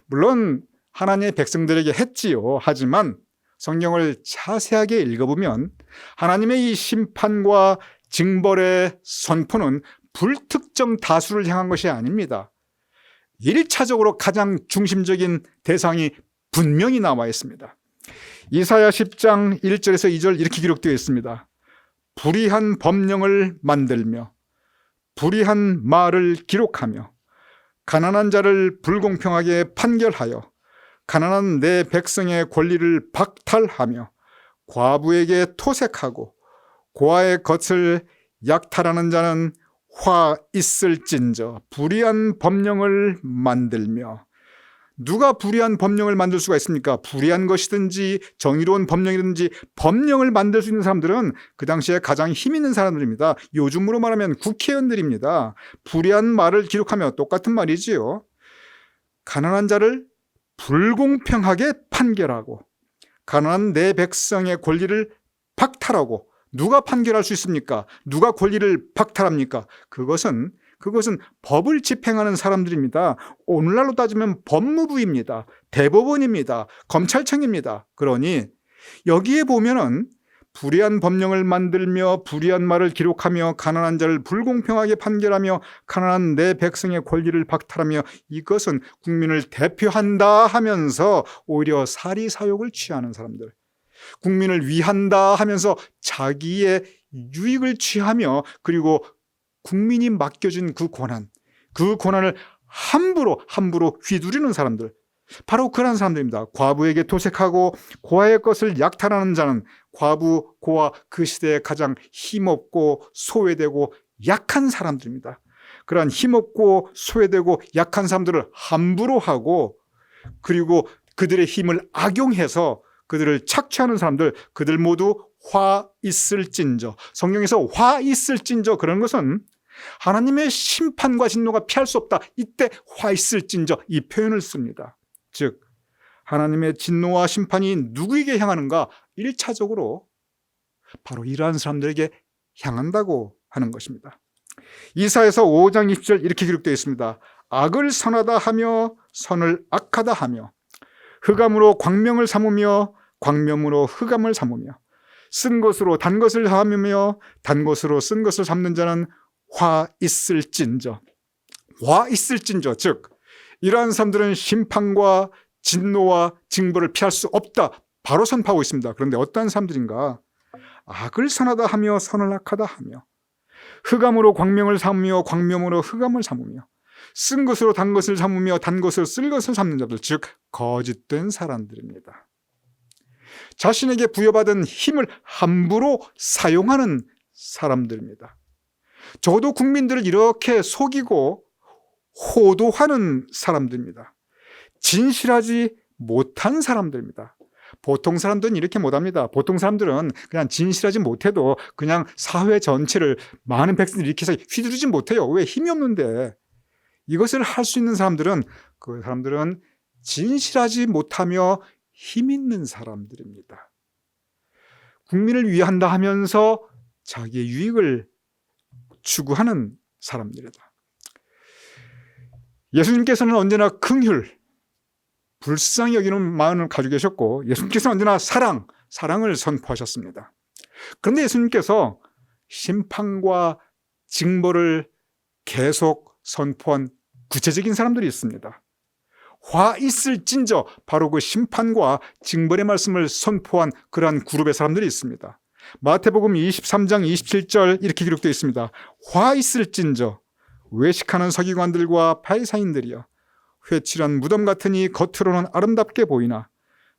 물론 하나님의 백성들에게 했지요. 하지만 성경을 자세하게 읽어보면 하나님의 이 심판과 징벌의 선포는 불특정 다수를 향한 것이 아닙니다. 1차적으로 가장 중심적인 대상이 분명히 나와 있습니다. 이사야 10장 1절에서 2절 이렇게 기록되어 있습니다. 불의한 법령을 만들며 불의한 말을 기록하며 가난한 자를 불공평하게 판결하여 가난한 내 백성의 권리를 박탈하며 과부에게 토색하고 고아의 것을 약탈하는 자는 화 있을진저. 불의한 법령을 만들며, 누가 불의한 법령을 만들 수가 있습니까? 불의한 것이든지 정의로운 법령이든지 법령을 만들 수 있는 사람들은 그 당시에 가장 힘 있는 사람들입니다. 요즘으로 말하면 국회의원들입니다. 불의한 말을 기록하며, 똑같은 말이지요. 가난한 자를 불공평하게 판결하고 가난한 내 백성의 권리를 박탈하고. 누가 판결할 수 있습니까? 누가 권리를 박탈합니까? 그것은 법을 집행하는 사람들입니다. 오늘날로 따지면 법무부입니다. 대법원입니다. 검찰청입니다. 그러니 여기에 보면은 불의한 법령을 만들며 불의한 말을 기록하며 가난한 자를 불공평하게 판결하며 가난한 내 백성의 권리를 박탈하며, 이것은 국민을 대표한다 하면서 오히려 사리사욕을 취하는 사람들, 국민을 위한다 하면서 자기의 유익을 취하며, 그리고 국민이 맡겨준 그 권한을 함부로 휘두르는 사람들, 바로 그런 사람들입니다. 과부에게 도색하고 고아의 것을 약탈하는 자는 과부, 고아, 그 시대에 가장 힘없고 소외되고 약한 사람들입니다. 그러한 힘없고 소외되고 약한 사람들을 함부로 하고, 그리고 그들의 힘을 악용해서 그들을 착취하는 사람들, 그들 모두 화 있을진저. 성경에서 화 있을진저, 그런 것은 하나님의 심판과 진노가 피할 수 없다, 이때 화 있을진저, 이 표현을 씁니다. 즉 하나님의 진노와 심판이 누구에게 향하는가? 1차적으로 바로 이러한 사람들에게 향한다고 하는 것입니다. 이사야서 5장 20절 이렇게 기록되어 있습니다. 악을 선하다 하며 선을 악하다 하며 흑암으로 광명을 삼으며 광명으로 흑암을 삼으며 쓴 것으로 단 것을 삼으며 단 것으로 쓴 것을 삼는 자는 화 있을진저. 화 있을진저, 즉 이러한 사람들은 심판과 진노와 징벌을 피할 수 없다, 바로 선포하고 있습니다. 그런데 어떠한 사람들인가? 악을 선하다 하며 선을 악하다 하며 흑암으로 광명을 삼으며 광명으로 흑암을 삼으며 쓴 것으로 단 것을 삼으며 단 것으로 쓸 것을 삼는 자들, 즉 거짓된 사람들입니다. 자신에게 부여받은 힘을 함부로 사용하는 사람들입니다. 적어도 국민들을 이렇게 속이고 호도하는 사람들입니다. 진실하지 못한 사람들입니다. 보통 사람들은 이렇게 못합니다. 보통 사람들은 그냥 진실하지 못해도 그냥 사회 전체를, 많은 백성들이 이렇게 해서 휘두르지 못해요. 왜? 힘이 없는데. 이것을 할 수 있는 사람들은, 그 사람들은 진실하지 못하며 힘 있는 사람들입니다. 국민을 위한다 하면서 자기의 유익을 추구하는 사람들이다. 예수님께서는 언제나 긍휼, 불쌍히 여기는 마음을 가지고 계셨고, 예수님께서는 언제나 사랑을 선포하셨습니다. 그런데 예수님께서 심판과 징벌을 계속 선포한 구체적인 사람들이 있습니다. 화 있을진저, 바로 그 심판과 징벌의 말씀을 선포한 그러한 그룹의 사람들이 있습니다. 마태복음 23장 27절 이렇게 기록되어 있습니다. 화 있을진저, 외식하는 서기관들과 바리사인들이여, 회칠한 무덤 같으니 겉으로는 아름답게 보이나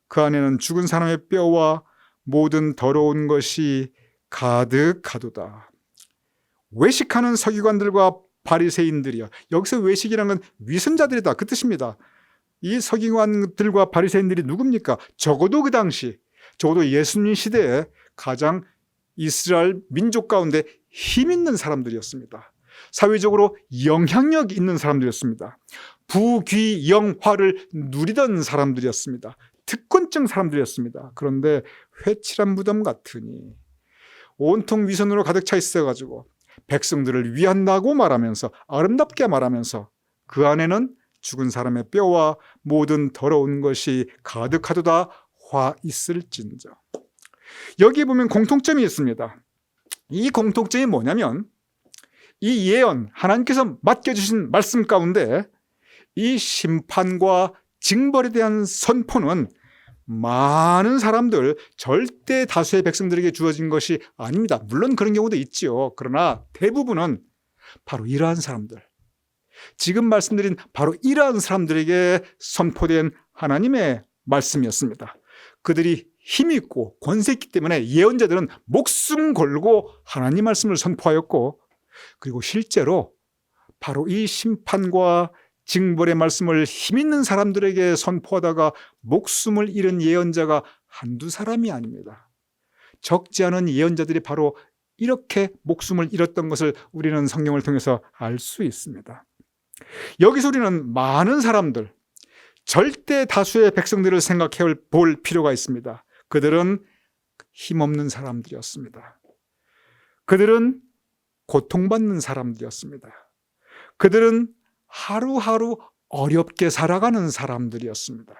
그 안에는 죽은 사람의 뼈와 모든 더러운 것이 가득하도다. 외식하는 서기관들과 바리새인들이여, 여기서 외식이라는 건 위선자들이다, 그 뜻입니다. 이 서기관들과 바리새인들이 누굽니까? 적어도 그 당시, 적어도 예수님 시대에 가장 이스라엘 민족 가운데 힘 있는 사람들이었습니다. 사회적으로 영향력 있는 사람들이었습니다. 부귀영화를 누리던 사람들이었습니다. 특권층 사람들이었습니다. 그런데 회칠한 무덤 같으니, 온통 위선으로 가득 차 있어가지고 백성들을 위한다고 말하면서, 아름답게 말하면서 그 안에는 죽은 사람의 뼈와 모든 더러운 것이 가득하도다, 화 있을진저. 여기 보면 공통점이 있습니다. 이 공통점이 뭐냐면 이 예언, 하나님께서 맡겨주신 말씀 가운데 이 심판과 징벌에 대한 선포는 많은 사람들, 절대 다수의 백성들에게 주어진 것이 아닙니다. 물론 그런 경우도 있지요. 그러나 대부분은 바로 이러한 사람들, 지금 말씀드린 바로 이러한 사람들에게 선포된 하나님의 말씀이었습니다. 그들이 힘있고 권세 있기 때문에 예언자들은 목숨 걸고 하나님 말씀을 선포하였고, 그리고 실제로 바로 이 심판과 징벌의 말씀을 힘있는 사람들에게 선포하다가 목숨을 잃은 예언자가 한두 사람이 아닙니다. 적지 않은 예언자들이 바로 이렇게 목숨을 잃었던 것을 우리는 성경을 통해서 알 수 있습니다. 여기서 우리는 많은 사람들, 절대 다수의 백성들을 생각해 볼 필요가 있습니다. 그들은 힘없는 사람들이었습니다. 그들은 고통받는 사람들이었습니다. 그들은 하루하루 어렵게 살아가는 사람들이었습니다.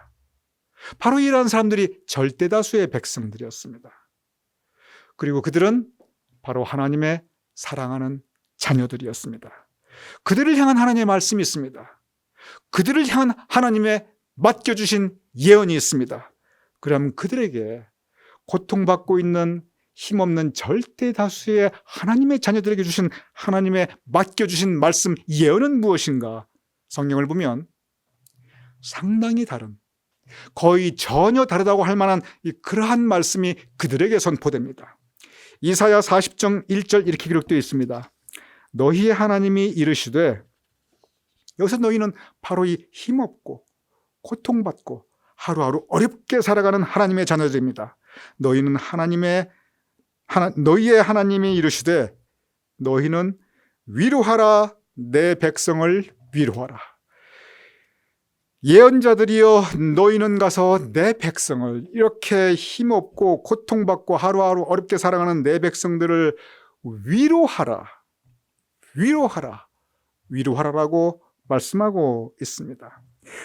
바로 이러한 사람들이 절대 다수의 백성들이었습니다. 그리고 그들은 바로 하나님의 사랑하는 자녀들이었습니다. 그들을 향한 하나님의 말씀이 있습니다. 그들을 향한 하나님의 맡겨주신 예언이 있습니다. 그럼 그들에게 고통받고 있는 힘없는 절대 다수의 하나님의 자녀들에게 주신 하나님의 맡겨주신 말씀, 예언은 무엇인가? 성경을 보면 상당히 다른, 거의 전혀 다르다고 할 만한 그러한 말씀이 그들에게 선포됩니다. 이사야 40장 1절 이렇게 기록되어 있습니다. 너희의 하나님이 이르시되, 여기서 너희는 바로 이 힘없고 고통받고 하루하루 어렵게 살아가는 하나님의 자녀들입니다. 너희는 너희의 하나님이 이르시되 너희는 위로하라, 내 백성을 위로하라. 예언자들이여, 너희는 가서 내 백성을, 이렇게 힘없고 고통받고 하루하루 어렵게 살아가는 내 백성들을 위로하라, 위로하라, 위로하라라고 말씀하고 있습니다.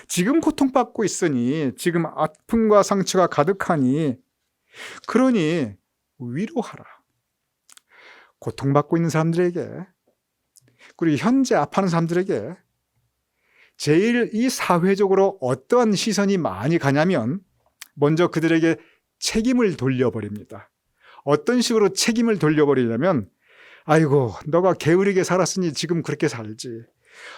지금 고통받고 있으니, 지금 아픔과 상처가 가득하니, 그러니 위로하라. 고통받고 있는 사람들에게, 그리고 현재 아파하는 사람들에게 제일 이 사회적으로 어떠한 시선이 많이 가냐면 먼저 그들에게 책임을 돌려버립니다. 어떤 식으로 책임을 돌려버리냐면, 아이고 너가 게으르게 살았으니 지금 그렇게 살지.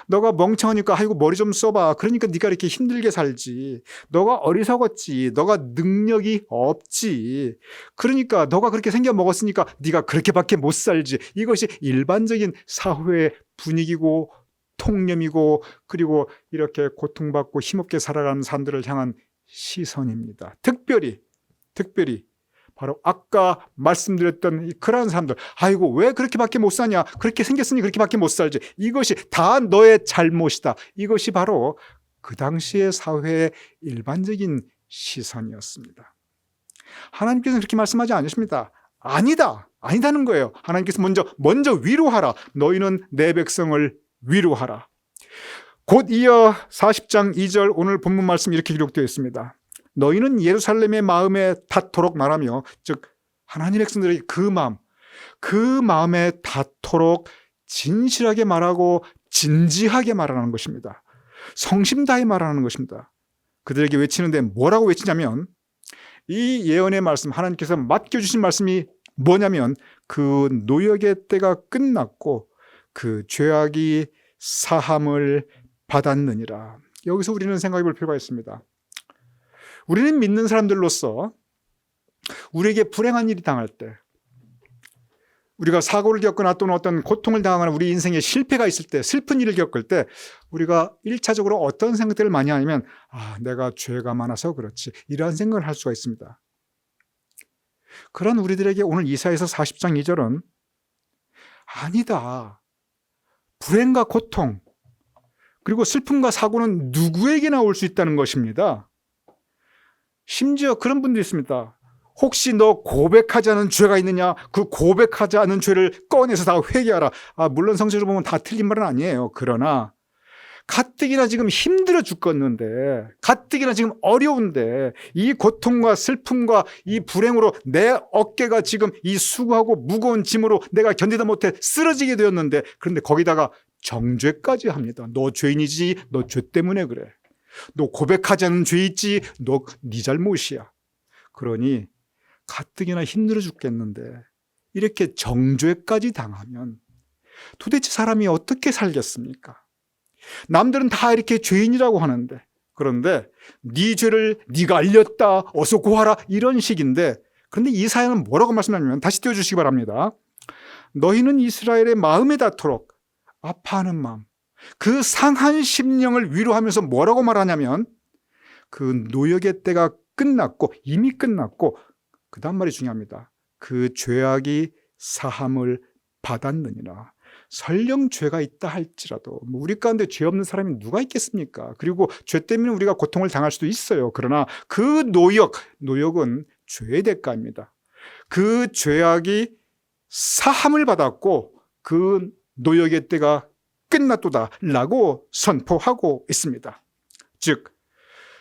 너가 멍청하니까 아이고 머리 좀 써봐. 그러니까 네가 이렇게 힘들게 살지. 너가 어리석었지. 너가 능력이 없지. 그러니까 너가 그렇게 생겨 먹었으니까 네가 그렇게밖에 못 살지. 이것이 일반적인 사회의 분위기고 통념이고, 그리고 이렇게 고통받고 힘없게 살아가는 사람들을 향한 시선입니다. 특별히 바로 아까 말씀드렸던 그러한 사람들, 아이고 왜 그렇게밖에 못 사냐, 그렇게 생겼으니 그렇게밖에 못 살지, 이것이 다 너의 잘못이다. 이것이 바로 그 당시의 사회의 일반적인 시선이었습니다. 하나님께서는 그렇게 말씀하지 않으십니다. 아니다는 거예요. 하나님께서 먼저 위로하라. 너희는 내 백성을 위로하라. 곧 이어 40장 2절 오늘 본문 말씀 이렇게 기록되어 있습니다. 너희는 예루살렘의 마음에 닿도록 말하며, 즉 하나님의 백성들에게 그 마음에 닿도록 진실하게 말하고 진지하게 말하는 것입니다. 성심 다해 말하는 것입니다. 그들에게 외치는데 뭐라고 외치냐면, 이 예언의 말씀, 하나님께서 맡겨주신 말씀이 뭐냐면, 그 노역의 때가 끝났고 그 죄악이 사함을 받았느니라. 여기서 우리는 생각해 볼 필요가 있습니다. 우리는 믿는 사람들로서 우리에게 불행한 일이 당할 때, 우리가 사고를 겪거나 또는 어떤 고통을 당하거나 우리 인생에 실패가 있을 때, 슬픈 일을 겪을 때 우리가 1차적으로 어떤 생각들을 많이 하냐면, 내가 죄가 많아서 그렇지, 이러한 생각을 할 수가 있습니다. 그런 우리들에게 오늘 이사야서 40장 2절은 아니다. 불행과 고통, 그리고 슬픔과 사고는 누구에게나 올 수 있다는 것입니다. 심지어 그런 분도 있습니다. 혹시 너 고백하지 않은 죄가 있느냐? 그 고백하지 않은 죄를 꺼내서 다 회개하라. 물론 성경으로 보면 다 틀린 말은 아니에요. 그러나 가뜩이나 지금 힘들어 죽겠는데, 가뜩이나 지금 어려운데, 이 고통과 슬픔과 이 불행으로 내 어깨가 지금 이 수고하고 무거운 짐으로 내가 견디다 못해 쓰러지게 되었는데, 그런데 거기다가 정죄까지 합니다. 너 죄인이지, 너 죄 때문에 그래. 너 고백하지 않은 죄 있지, 너 네 잘못이야. 그러니 가뜩이나 힘들어 죽겠는데 이렇게 정죄까지 당하면 도대체 사람이 어떻게 살겠습니까? 남들은 다 이렇게 죄인이라고 하는데, 그런데 네 죄를 네가 알렸다, 어서 고하라, 이런 식인데, 그런데 이사야는 뭐라고 말씀하냐면, 다시 띄워주시기 바랍니다. 너희는 이스라엘의 마음에 닿도록 아파하는 마음, 그 상한 심령을 위로하면서 뭐라고 말하냐면, 그 노역의 때가 끝났고, 이미 끝났고, 그 다음 말이 중요합니다. 그 죄악이 사함을 받았느니라. 설령 죄가 있다 할지라도 우리 가운데 죄 없는 사람이 누가 있겠습니까? 그리고 죄 때문에 우리가 고통을 당할 수도 있어요. 그러나 그 노역은 죄의 대가입니다. 그 죄악이 사함을 받았고 그 노역의 때가 끝났도다라고 선포하고 있습니다. 즉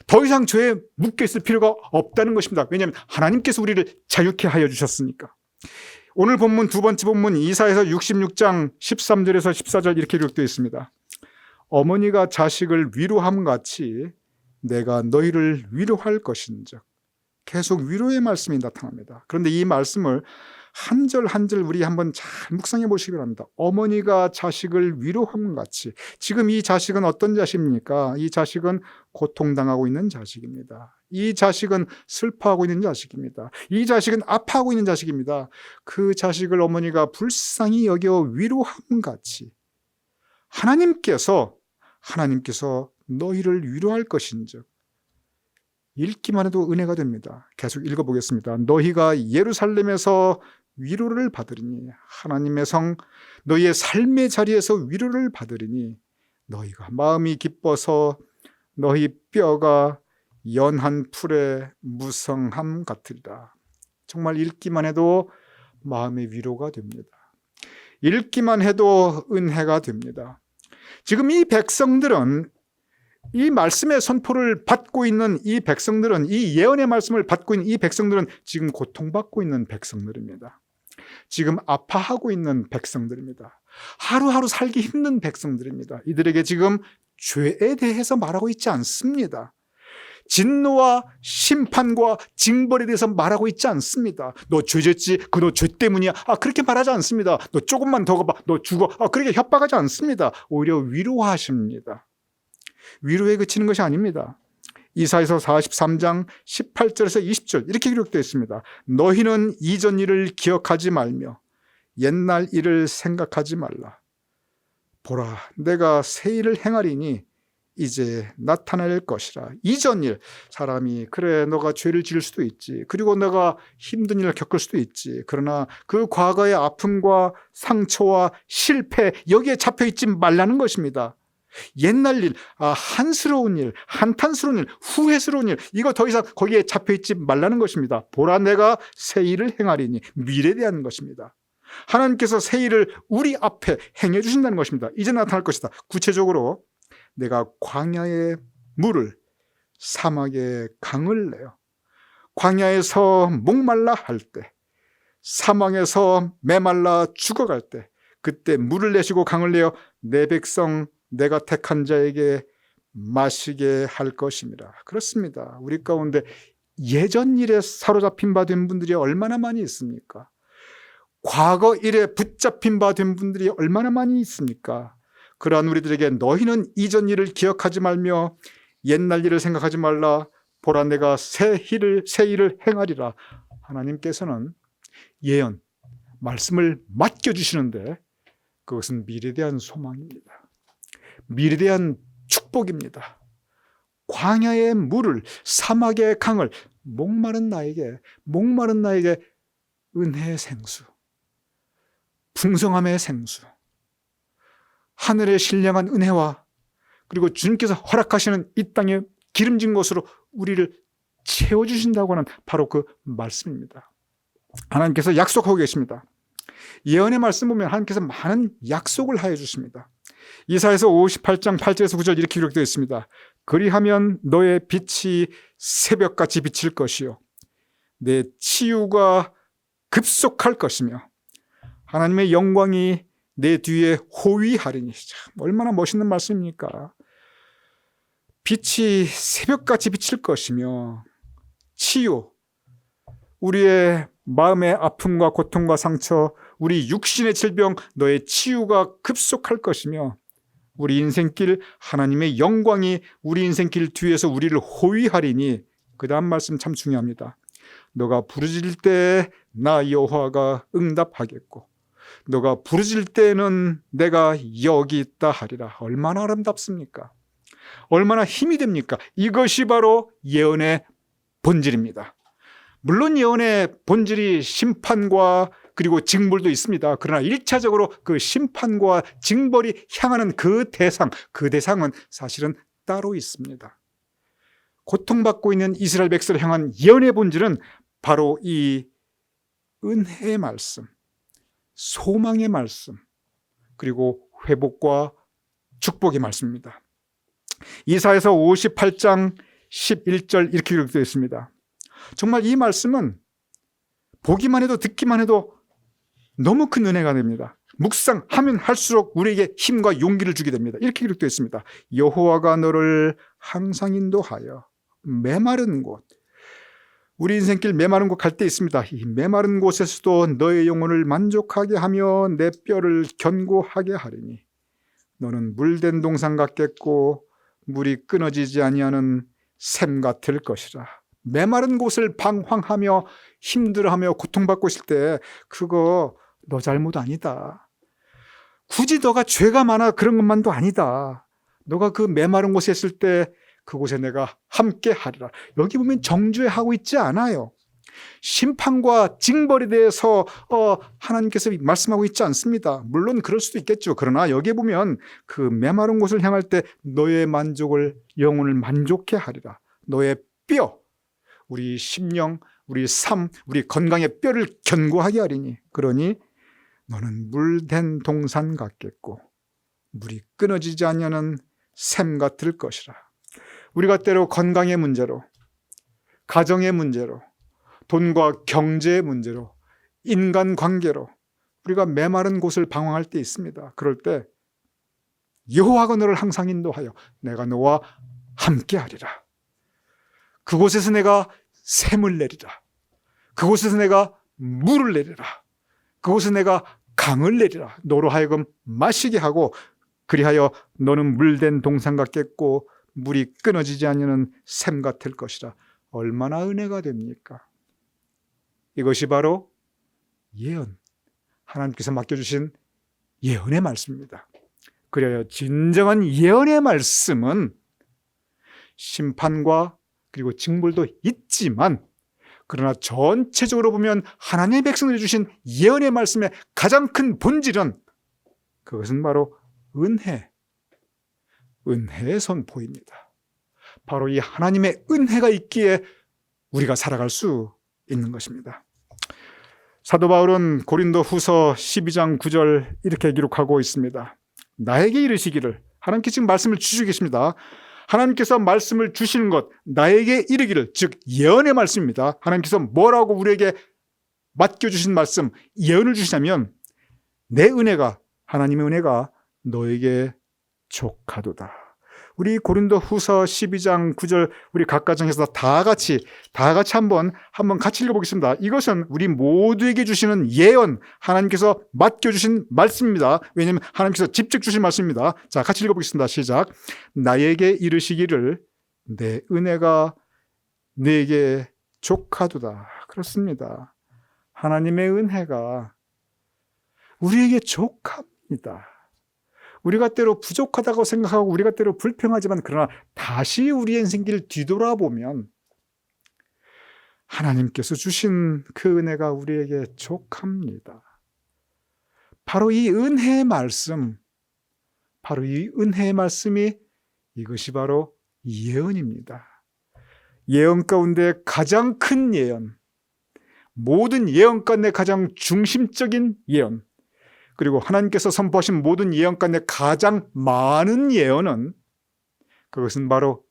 더 이상 죄에 묶여 있을 필요가 없다는 것입니다. 왜냐하면 하나님께서 우리를 자유케 하여 주셨으니까. 오늘 본문 두 번째 본문 이사야서 66장 13절에서 14절 이렇게 기록되어 있습니다. 어머니가 자식을 위로함 같이 내가 너희를 위로할 것인즉. 계속 위로의 말씀이 나타납니다. 그런데 이 말씀을 한 절 한 절 우리 한번 잘 묵상해 보시기 바랍니다. 어머니가 자식을 위로함 같이. 지금 이 자식은 어떤 자식입니까? 이 자식은 고통당하고 있는 자식입니다. 이 자식은 슬퍼하고 있는 자식입니다. 이 자식은 아파하고 있는 자식입니다. 그 자식을 어머니가 불쌍히 여겨 위로함 같이 하나님께서 너희를 위로할 것인즉. 읽기만 해도 은혜가 됩니다. 계속 읽어보겠습니다. 너희가 예루살렘에서 위로를 받으리니, 하나님의 성 너희의 삶의 자리에서 위로를 받으리니 너희가 마음이 기뻐서 너희 뼈가 연한 풀의 무성함 같으리라. 정말 읽기만 해도 마음의 위로가 됩니다. 읽기만 해도 은혜가 됩니다. 지금 이 백성들은, 이 말씀의 선포를 받고 있는 이 백성들은, 이 예언의 말씀을 받고 있는 이 백성들은 지금 고통받고 있는 백성들입니다. 지금 아파하고 있는 백성들입니다. 하루하루 살기 힘든 백성들입니다. 이들에게 지금 죄에 대해서 말하고 있지 않습니다. 진노와 심판과 징벌에 대해서 말하고 있지 않습니다. 너 죄졌지? 그 너 죄 때문이야? 그렇게 말하지 않습니다. 너 조금만 더 가봐, 너 죽어. 그렇게 협박하지 않습니다. 오히려 위로하십니다. 위로에 그치는 것이 아닙니다. 이사야서 43장 18절에서 20절 이렇게 기록되어 있습니다. 너희는 이전 일을 기억하지 말며 옛날 일을 생각하지 말라. 보라, 내가 새 일을 행하리니 이제 나타날 것이라. 이전 일, 사람이 그래 너가 죄를 지을 수도 있지, 그리고 너가 힘든 일을 겪을 수도 있지, 그러나 그 과거의 아픔과 상처와 실패 여기에 잡혀있지 말라는 것입니다. 옛날 일, 한스러운 일, 한탄스러운 일, 후회스러운 일, 이거 더 이상 거기에 잡혀있지 말라는 것입니다. 보라, 내가 새 일을 행하리니, 미래에 대한 것입니다. 하나님께서 새 일을 우리 앞에 행해 주신다는 것입니다. 이제 나타날 것이다. 구체적으로 내가 광야의 물을 사막의 강을 내어 광야에서 목말라 할 때, 사막에서 메말라 죽어갈 때, 그때 물을 내시고 강을 내어 내 백성 내가 택한 자에게 마시게 할 것입니다. 그렇습니다. 우리 가운데 예전 일에 사로잡힌 바 된 분들이 얼마나 많이 있습니까? 과거 일에 붙잡힌 바 된 분들이 얼마나 많이 있습니까? 그러한 우리들에게 너희는 이전 일을 기억하지 말며 옛날 일을 생각하지 말라. 보라, 내가 새 일을 행하리라. 하나님께서는 예언, 말씀을 맡겨주시는데 그것은 미래에 대한 소망입니다. 미래에 대한 축복입니다. 광야의 물을, 사막의 강을, 목마른 나에게 은혜의 생수, 풍성함의 생수, 하늘의 신령한 은혜와 그리고 주님께서 허락하시는 이 땅의 기름진 것으로 우리를 채워주신다고 하는 바로 그 말씀입니다. 하나님께서 약속하고 계십니다. 예언의 말씀 보면 하나님께서 많은 약속을 하여 주십니다. 이사야서 58장 8절에서 9절 이렇게 기록되어 있습니다. 그리하면 너의 빛이 새벽같이 비칠 것이요 내 치유가 급속할 것이며 하나님의 영광이 내 뒤에 호위하리니. 참 얼마나 멋있는 말씀입니까? 빛이 새벽같이 비칠 것이며 치유, 우리의 마음의 아픔과 고통과 상처, 우리 육신의 질병, 너의 치유가 급속할 것이며 우리 인생길 하나님의 영광이 우리 인생길 뒤에서 우리를 호위하리니. 그 다음 말씀 참 중요합니다. 너가 부르짖을 때 나 여호와가 응답하겠고 너가 부르짖을 때는 내가 여기 있다 하리라. 얼마나 아름답습니까? 얼마나 힘이 됩니까? 이것이 바로 예언의 본질입니다. 물론 예언의 본질이 심판과 그리고 징벌도 있습니다. 그러나 1차적으로 그 심판과 징벌이 향하는 그 대상은 사실은 따로 있습니다. 고통받고 있는 이스라엘 백성을 향한 예언의 본질은 바로 이 은혜의 말씀, 소망의 말씀, 그리고 회복과 축복의 말씀입니다. 이사야서 58장 11절 이렇게 기록되어 있습니다. 정말 이 말씀은 보기만 해도 듣기만 해도 너무 큰 은혜가 됩니다. 묵상하면 할수록 우리에게 힘과 용기를 주게 됩니다. 이렇게 기록되어 있습니다. 여호와가 너를 항상 인도하여 메마른 곳, 우리 인생길 메마른 곳 갈 때 있습니다. 이 메마른 곳에서도 너의 영혼을 만족하게 하며 내 뼈를 견고하게 하리니 너는 물된 동산 같겠고 물이 끊어지지 아니하는 샘 같을 것이라. 메마른 곳을 방황하며 힘들어하며 고통받고 있을 때 그거 너 잘못 아니다. 굳이 너가 죄가 많아 그런 것만도 아니다. 너가 그 메마른 곳에 있을 때 그곳에 내가 함께 하리라. 여기 보면 정죄하고 있지 않아요. 심판과 징벌에 대해서 하나님께서 말씀하고 있지 않습니다. 물론 그럴 수도 있겠죠. 그러나 여기에 보면 그 메마른 곳을 향할 때 너의 영혼을 만족해 하리라. 너의 뼈, 우리 심령, 우리 삶, 우리 건강의 뼈를 견고하게 하리니. 그러니 너는 물된 동산 같겠고 물이 끊어지지 않는 샘 같을 것이라. 우리가 때로 건강의 문제로, 가정의 문제로, 돈과 경제의 문제로, 인간관계로 우리가 메마른 곳을 방황할 때 있습니다. 그럴 때 여호와가 너를 항상 인도하여 내가 너와 함께하리라. 그곳에서 내가 샘을 내리라. 그곳에서 내가 물을 내리라. 그곳에서 내가 강을 내리라. 너로 하여금 마시게 하고 그리하여 너는 물된 동산 같겠고 물이 끊어지지 않는 샘 같을 것이라. 얼마나 은혜가 됩니까? 이것이 바로 예언, 하나님께서 맡겨주신 예언의 말씀입니다. 그래야 진정한 예언의 말씀은 심판과 그리고 징벌도 있지만 그러나 전체적으로 보면 하나님의 백성들이 주신 예언의 말씀의 가장 큰 본질은 그것은 바로 은혜의 선포입니다. 바로 이 하나님의 은혜가 있기에 우리가 살아갈 수 있는 것입니다. 사도 바울은 고린도 후서 12장 9절 이렇게 기록하고 있습니다. 나에게 이르시기를, 하나님께서 지금 말씀을 주시고 계십니다. 하나님께서 말씀을 주시는 것, 나에게 이르기를, 즉 예언의 말씀입니다. 하나님께서 뭐라고 우리에게 맡겨주신 말씀, 예언을 주시냐면 내 은혜가, 하나님의 은혜가 너에게 족하도다. 우리 고린도 후서 12장 9절 우리 각 가정에서 다 같이 한번 같이 읽어보겠습니다. 이것은 우리 모두에게 주시는 예언, 하나님께서 맡겨주신 말씀입니다. 왜냐하면 하나님께서 직접 주신 말씀입니다. 자, 같이 읽어보겠습니다. 시작. 나에게 이르시기를 내 은혜가 내게 족하도다. 그렇습니다. 하나님의 은혜가 우리에게 족합니다. 우리가 때로 부족하다고 생각하고 우리가 때로 불평하지만 그러나 다시 우리의 인생길을 뒤돌아보면 하나님께서 주신 그 은혜가 우리에게 족합니다. 바로 이 은혜의 말씀, 바로 이 은혜의 말씀이 이것이 바로 예언입니다. 예언 가운데 가장 큰 예언, 모든 예언 가운데 가장 중심적인 예언, 그리고 하나님께서 선포하신 모든 예언 가운데 가장 많은 예언은 그것은 바로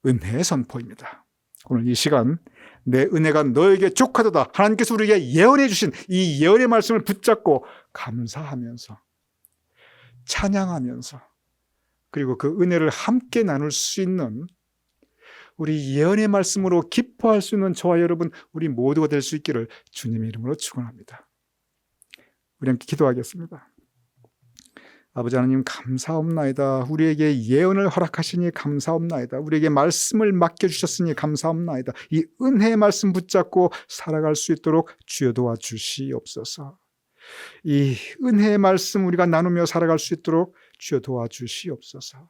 은혜의 선포입니다. 오늘 이 시간 내 은혜가 너에게 족하도다, 하나님께서 우리에게 예언해 주신 이 예언의 말씀을 붙잡고 감사하면서 찬양하면서 그리고 그 은혜를 함께 나눌 수 있는, 우리 예언의 말씀으로 기뻐할 수 있는 저와 여러분, 우리 모두가 될 수 있기를 주님의 이름으로 축원합니다. 우리 함께 기도하겠습니다. 아버지 하나님, 감사옵나이다. 우리에게 예언을 허락하시니 감사옵나이다. 우리에게 말씀을 맡겨주셨으니 감사옵나이다. 이 은혜의 말씀 붙잡고 살아갈 수 있도록 주여 도와주시옵소서. 이 은혜의 말씀 우리가 나누며 살아갈 수 있도록 주여 도와주시옵소서.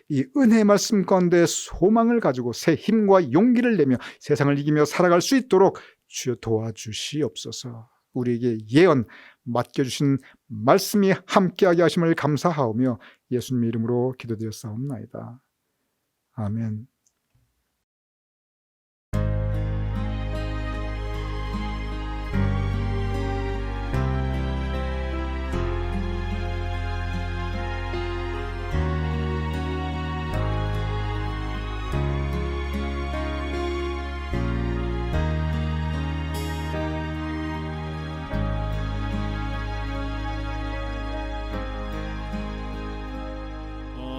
이 은혜의 말씀 가운데 소망을 가지고 새 힘과 용기를 내며 세상을 이기며 살아갈 수 있도록 주여 도와주시옵소서. 우리에게 예언 맡겨주신 말씀이 함께하게 하심을 감사하오며 예수님의 이름으로 기도드렸사옵나이다. 아멘.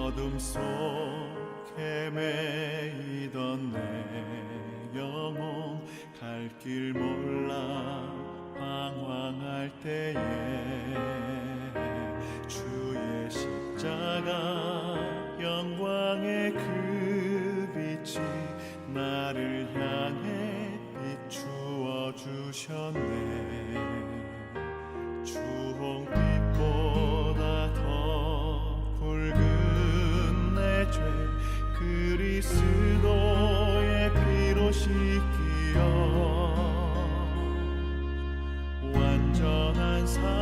어둠 속 헤매이던 내 영혼 갈 길 몰라 방황할 때에 주의 십자가 영광의 그 빛이 나를 향해 비추어 주셨네. 주홍빛보다 더 붉은 내 죄 그리스도의 피로 씻기어 완전한 삶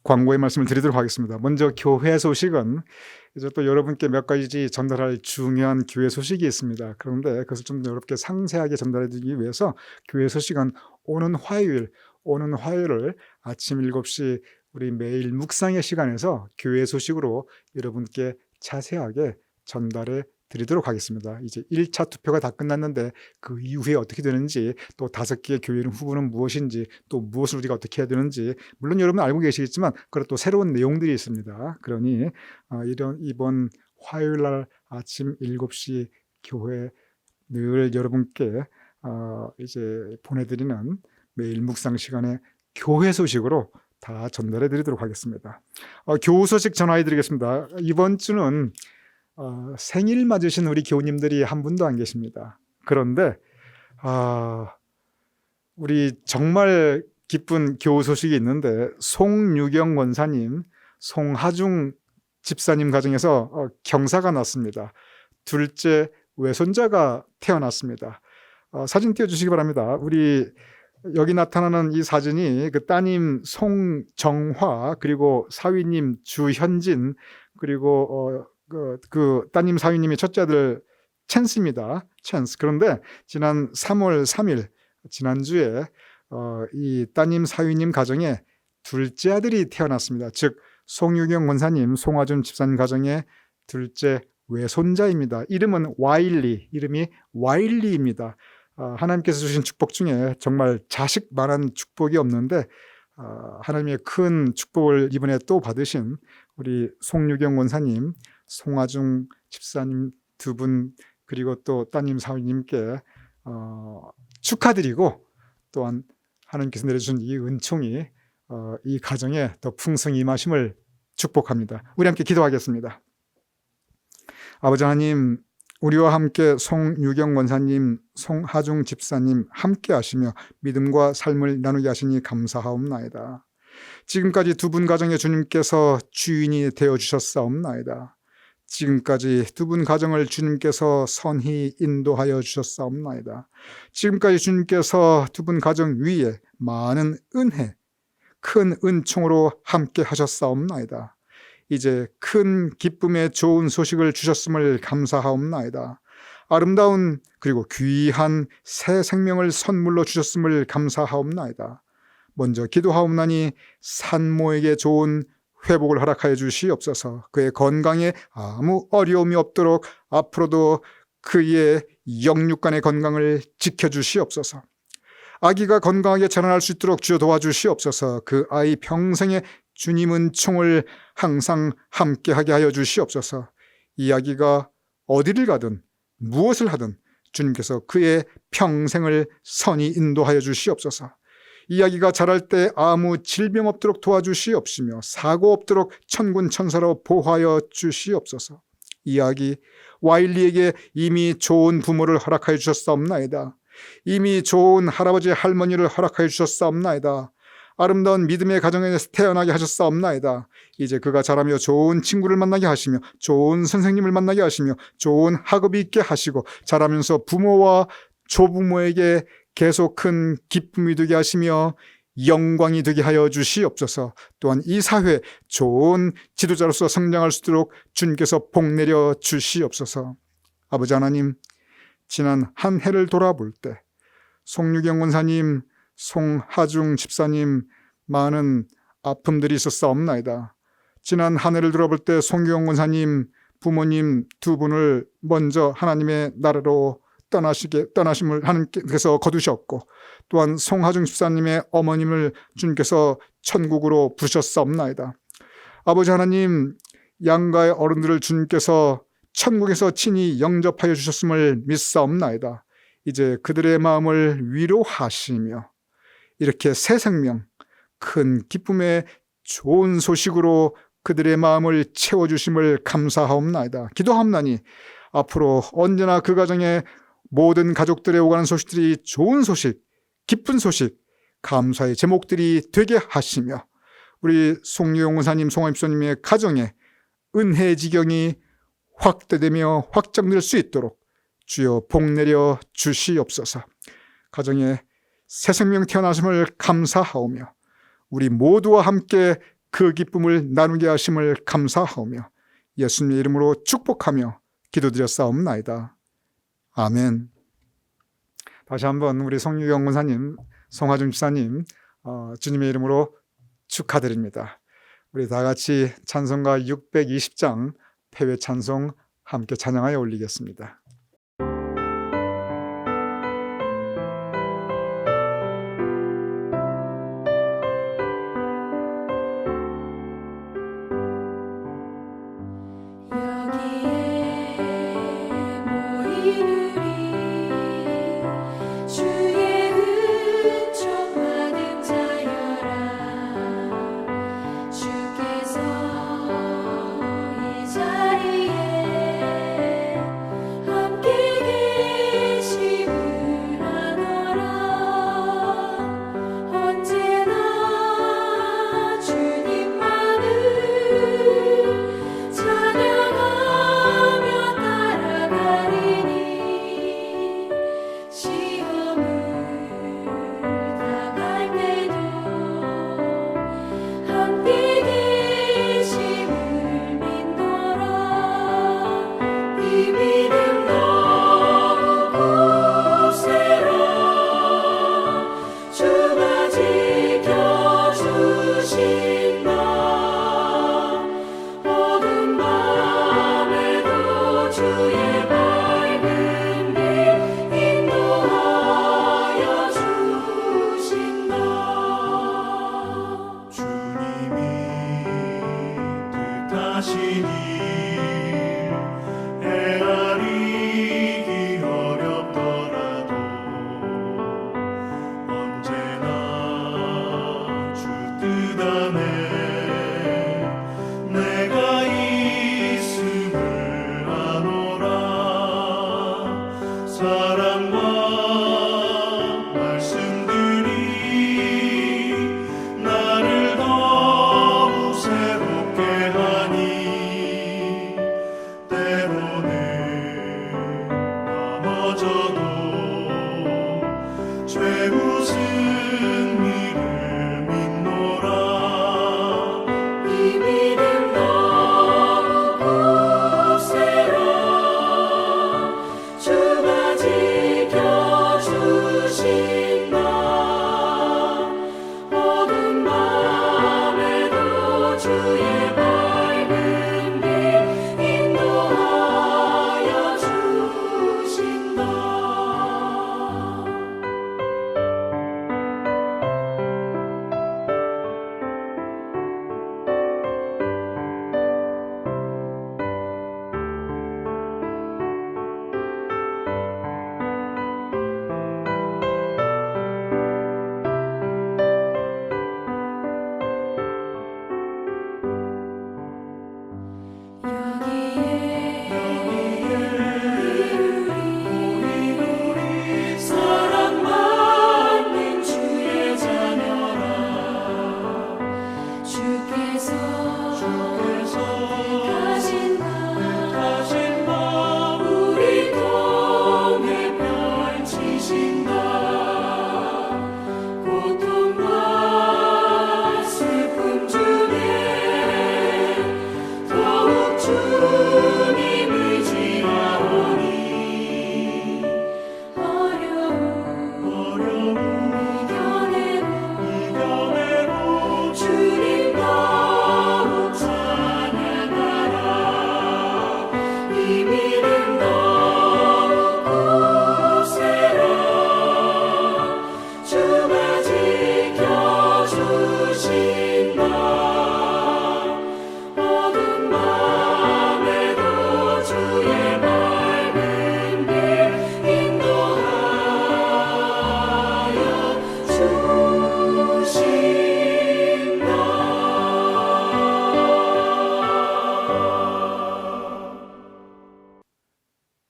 광고의 말씀을 드리도록 하겠습니다. 먼저 교회 소식은 이제 또 여러분께 몇 가지 전달할 중요한 교회 소식이 있습니다. 그런데 그것을 좀 여러분께 상세하게 전달해 드리기 위해서 교회 소식은 오는 화요일을 아침 7시 우리 매일 묵상의 시간에서 교회 소식으로 여러분께 자세하게 전달해 드리도록 하겠습니다. 이제 1차 투표가 다 끝났는데 그 이후에 어떻게 되는지, 또 5개의 교회 후보는 무엇인지, 또 무엇을 우리가 어떻게 해야 되는지 물론 여러분 알고 계시겠지만 그런 또 새로운 내용들이 있습니다. 그러니 이번 화요일 날 아침 7시 교회 늘 여러분께 이제 보내드리는 매일 묵상 시간에 교회 소식으로 다 전달해 드리도록 하겠습니다. 교우 소식 전화해 드리겠습니다. 이번 주는 생일 맞으신 우리 교우님들이 한 분도 안 계십니다. 그런데 우리 정말 기쁜 교우 소식이 있는데 송유경 원사님, 송하중 집사님 가정에서 경사가 났습니다. 둘째 외손자가 태어났습니다. 사진 띄워주시기 바랍니다. 우리 여기 나타나는 이 사진이 그 따님 송정화, 그리고 사위님 주현진, 그리고 그 따님 사위님의 첫째 아들 찬스입니다. 찬스. 그런데 지난 3월 3일 지난주에 이 따님 사위님 가정에 둘째 아들이 태어났습니다. 즉 송유경 원사님, 송하준 집사님 가정의 둘째 외손자입니다. 이름이 와일리입니다. 하나님께서 주신 축복 중에 정말 자식만한 축복이 없는데 하나님의 큰 축복을 이번에 또 받으신 우리 송유경 원사님, 송하중 집사님 두 분, 그리고 또 따님 사위님께 축하드리고, 또한 하나님께서 내려주신 이 은총이 이 가정에 더 풍성히 임하심을 축복합니다. 우리 함께 기도하겠습니다. 아버지 하나님, 우리와 함께 송유경 원사님, 송하중 집사님 함께 하시며 믿음과 삶을 나누게 하시니 감사하옵나이다. 지금까지 두 분 가정에 주님께서 주인이 되어주셨사옵나이다. 지금까지 두 분 가정을 주님께서 선히 인도하여 주셨사옵나이다. 지금까지 주님께서 두 분 가정 위에 많은 은혜, 큰 은총으로 함께 하셨사옵나이다. 이제 큰 기쁨의 좋은 소식을 주셨음을 감사하옵나이다. 아름다운 그리고 귀한 새 생명을 선물로 주셨음을 감사하옵나이다. 먼저 기도하옵나니 산모에게 좋은 회복을 허락하여 주시옵소서. 그의 건강에 아무 어려움이 없도록 앞으로도 그의 영육간의 건강을 지켜주시옵소서. 아기가 건강하게 자라날 수 있도록 주여 도와주시옵소서. 그 아이 평생에 주님 은총을 항상 함께하게 하여 주시옵소서. 이 아기가 어디를 가든 무엇을 하든 주님께서 그의 평생을 선히 인도하여 주시옵소서. 이 아기가 자랄 때 아무 질병 없도록 도와주시옵시며 사고 없도록 천군 천사로 보호하여 주시옵소서. 이 아기 와일리에게 이미 좋은 부모를 허락하여 주셨사옵나이다. 이미 좋은 할아버지 할머니를 허락하여 주셨사옵나이다. 아름다운 믿음의 가정에서 태어나게 하셨사옵나이다. 이제 그가 자라며 좋은 친구를 만나게 하시며 좋은 선생님을 만나게 하시며 좋은 학업이 있게 하시고 자라면서 부모와 조부모에게 계속 큰 기쁨이 되게 하시며 영광이 되게 하여 주시옵소서. 또한 이 사회 좋은 지도자로서 성장할 수 있도록 주님께서 복내려 주시옵소서. 아버지 하나님, 지난 한 해를 돌아볼 때 송유경 원사님, 송하중 집사님 많은 아픔들이 있었사옵나이다. 지난 한 해를 돌아볼 때 송유경 원사님 부모님 두 분을 먼저 하나님의 나라로 떠나심을 하나님께서 거두셨고, 또한 송하중 집사님의 어머님을 주님께서 천국으로 부르셨사옵나이다. 아버지 하나님, 양가의 어른들을 주님께서 천국에서 친히 영접하여 주셨음을 믿사옵나이다. 이제 그들의 마음을 위로하시며 이렇게 새 생명, 큰 기쁨의 좋은 소식으로 그들의 마음을 채워주심을 감사하옵나이다. 기도하옵나니 앞으로 언제나 그 가정에 모든 가족들의 오가는 소식들이 좋은 소식, 기쁜 소식, 감사의 제목들이 되게 하시며 우리 송유경 원사님, 송하중 집사님의 가정에 은혜의 지경이 확대되며 확장될 수 있도록 주여 복내려 주시옵소서. 가정에 새 생명 태어나심을 감사하오며 우리 모두와 함께 그 기쁨을 나누게 하심을 감사하오며 예수님의 이름으로 축복하며 기도드렸사옵나이다. 아멘. 다시 한번 우리 성유경 권사님, 송하중 집사님 주님의 이름으로 축하드립니다. 우리 다 같이 찬송가 620장 패외 찬송 함께 찬양하여 올리겠습니다.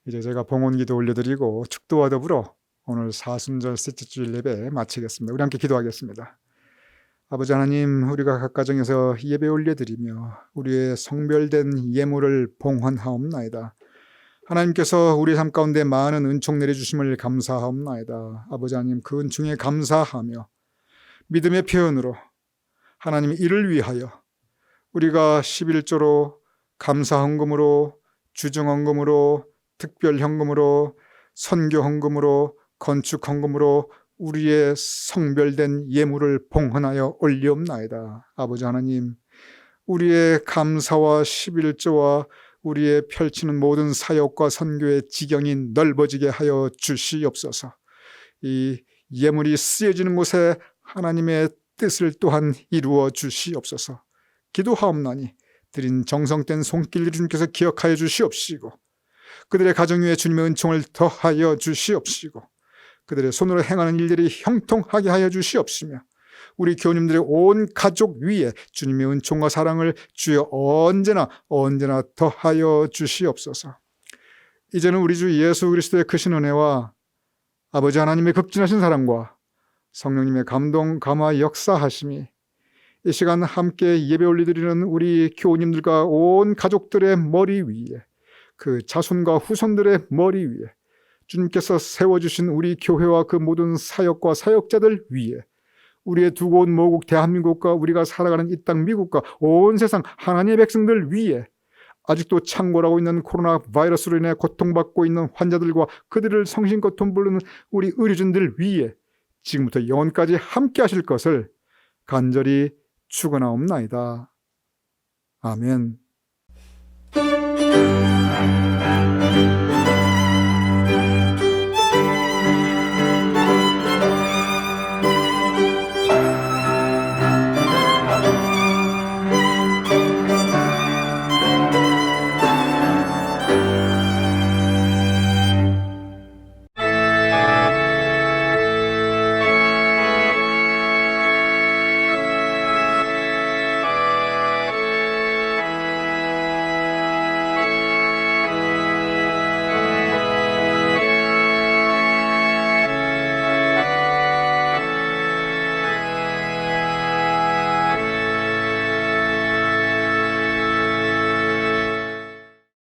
이제 제가 봉헌기도 올려드리고 축도와 더불어 오늘 사순절 셋째 주일 예배 마치겠습니다. 우리 함께 기도하겠습니다. 아버지 하나님, 우리가 각 가정에서 예배 올려드리며 우리의 성별된 예물을 봉헌하옵나이다. 하나님께서 우리 삶 가운데 많은 은총 내려주심을 감사하옵나이다. 아버지 하나님, 그 은총에 감사하며 믿음의 표현으로 하나님의 일을 위하여 우리가 11조로, 감사헌금으로, 주중헌금으로, 특별헌금으로, 선교헌금으로, 건축헌금으로 우리의 성별된 예물을 봉헌하여 올리옵나이다. 아버지 하나님, 우리의 감사와 11조와 우리의 펼치는 모든 사역과 선교의 지경이 넓어지게 하여 주시옵소서. 이 예물이 쓰여지는 곳에 하나님의 뜻을 또한 이루어 주시옵소서. 기도하옵나니 드린 정성된 손길을 주님께서 기억하여 주시옵시고, 그들의 가정 위에 주님의 은총을 더하여 주시옵시고, 그들의 손으로 행하는 일들이 형통하게 하여 주시옵시며, 우리 교우님들의 온 가족 위에 주님의 은총과 사랑을 주여 언제나 더하여 주시옵소서. 이제는 우리 주 예수 그리스도의 크신 은혜와 아버지 하나님의 극진하신 사랑과 성령님의 감동, 감화, 역사하심이 이 시간 함께 예배 올리드리는 우리 교우님들과 온 가족들의 머리 위에, 그 자손과 후손들의 머리 위에, 주님께서 세워주신 우리 교회와 그 모든 사역과 사역자들 위에, 우리의 두고 온 모국 대한민국과 우리가 살아가는 이 땅 미국과 온 세상 하나님의 백성들 위에, 아직도 창궐하고 있는 코로나 바이러스로 인해 고통받고 있는 환자들과 그들을 성심껏 돕는 우리 의료진들 위에 지금부터 영원까지 함께 하실 것을 간절히 축원하옵나이다. 아멘.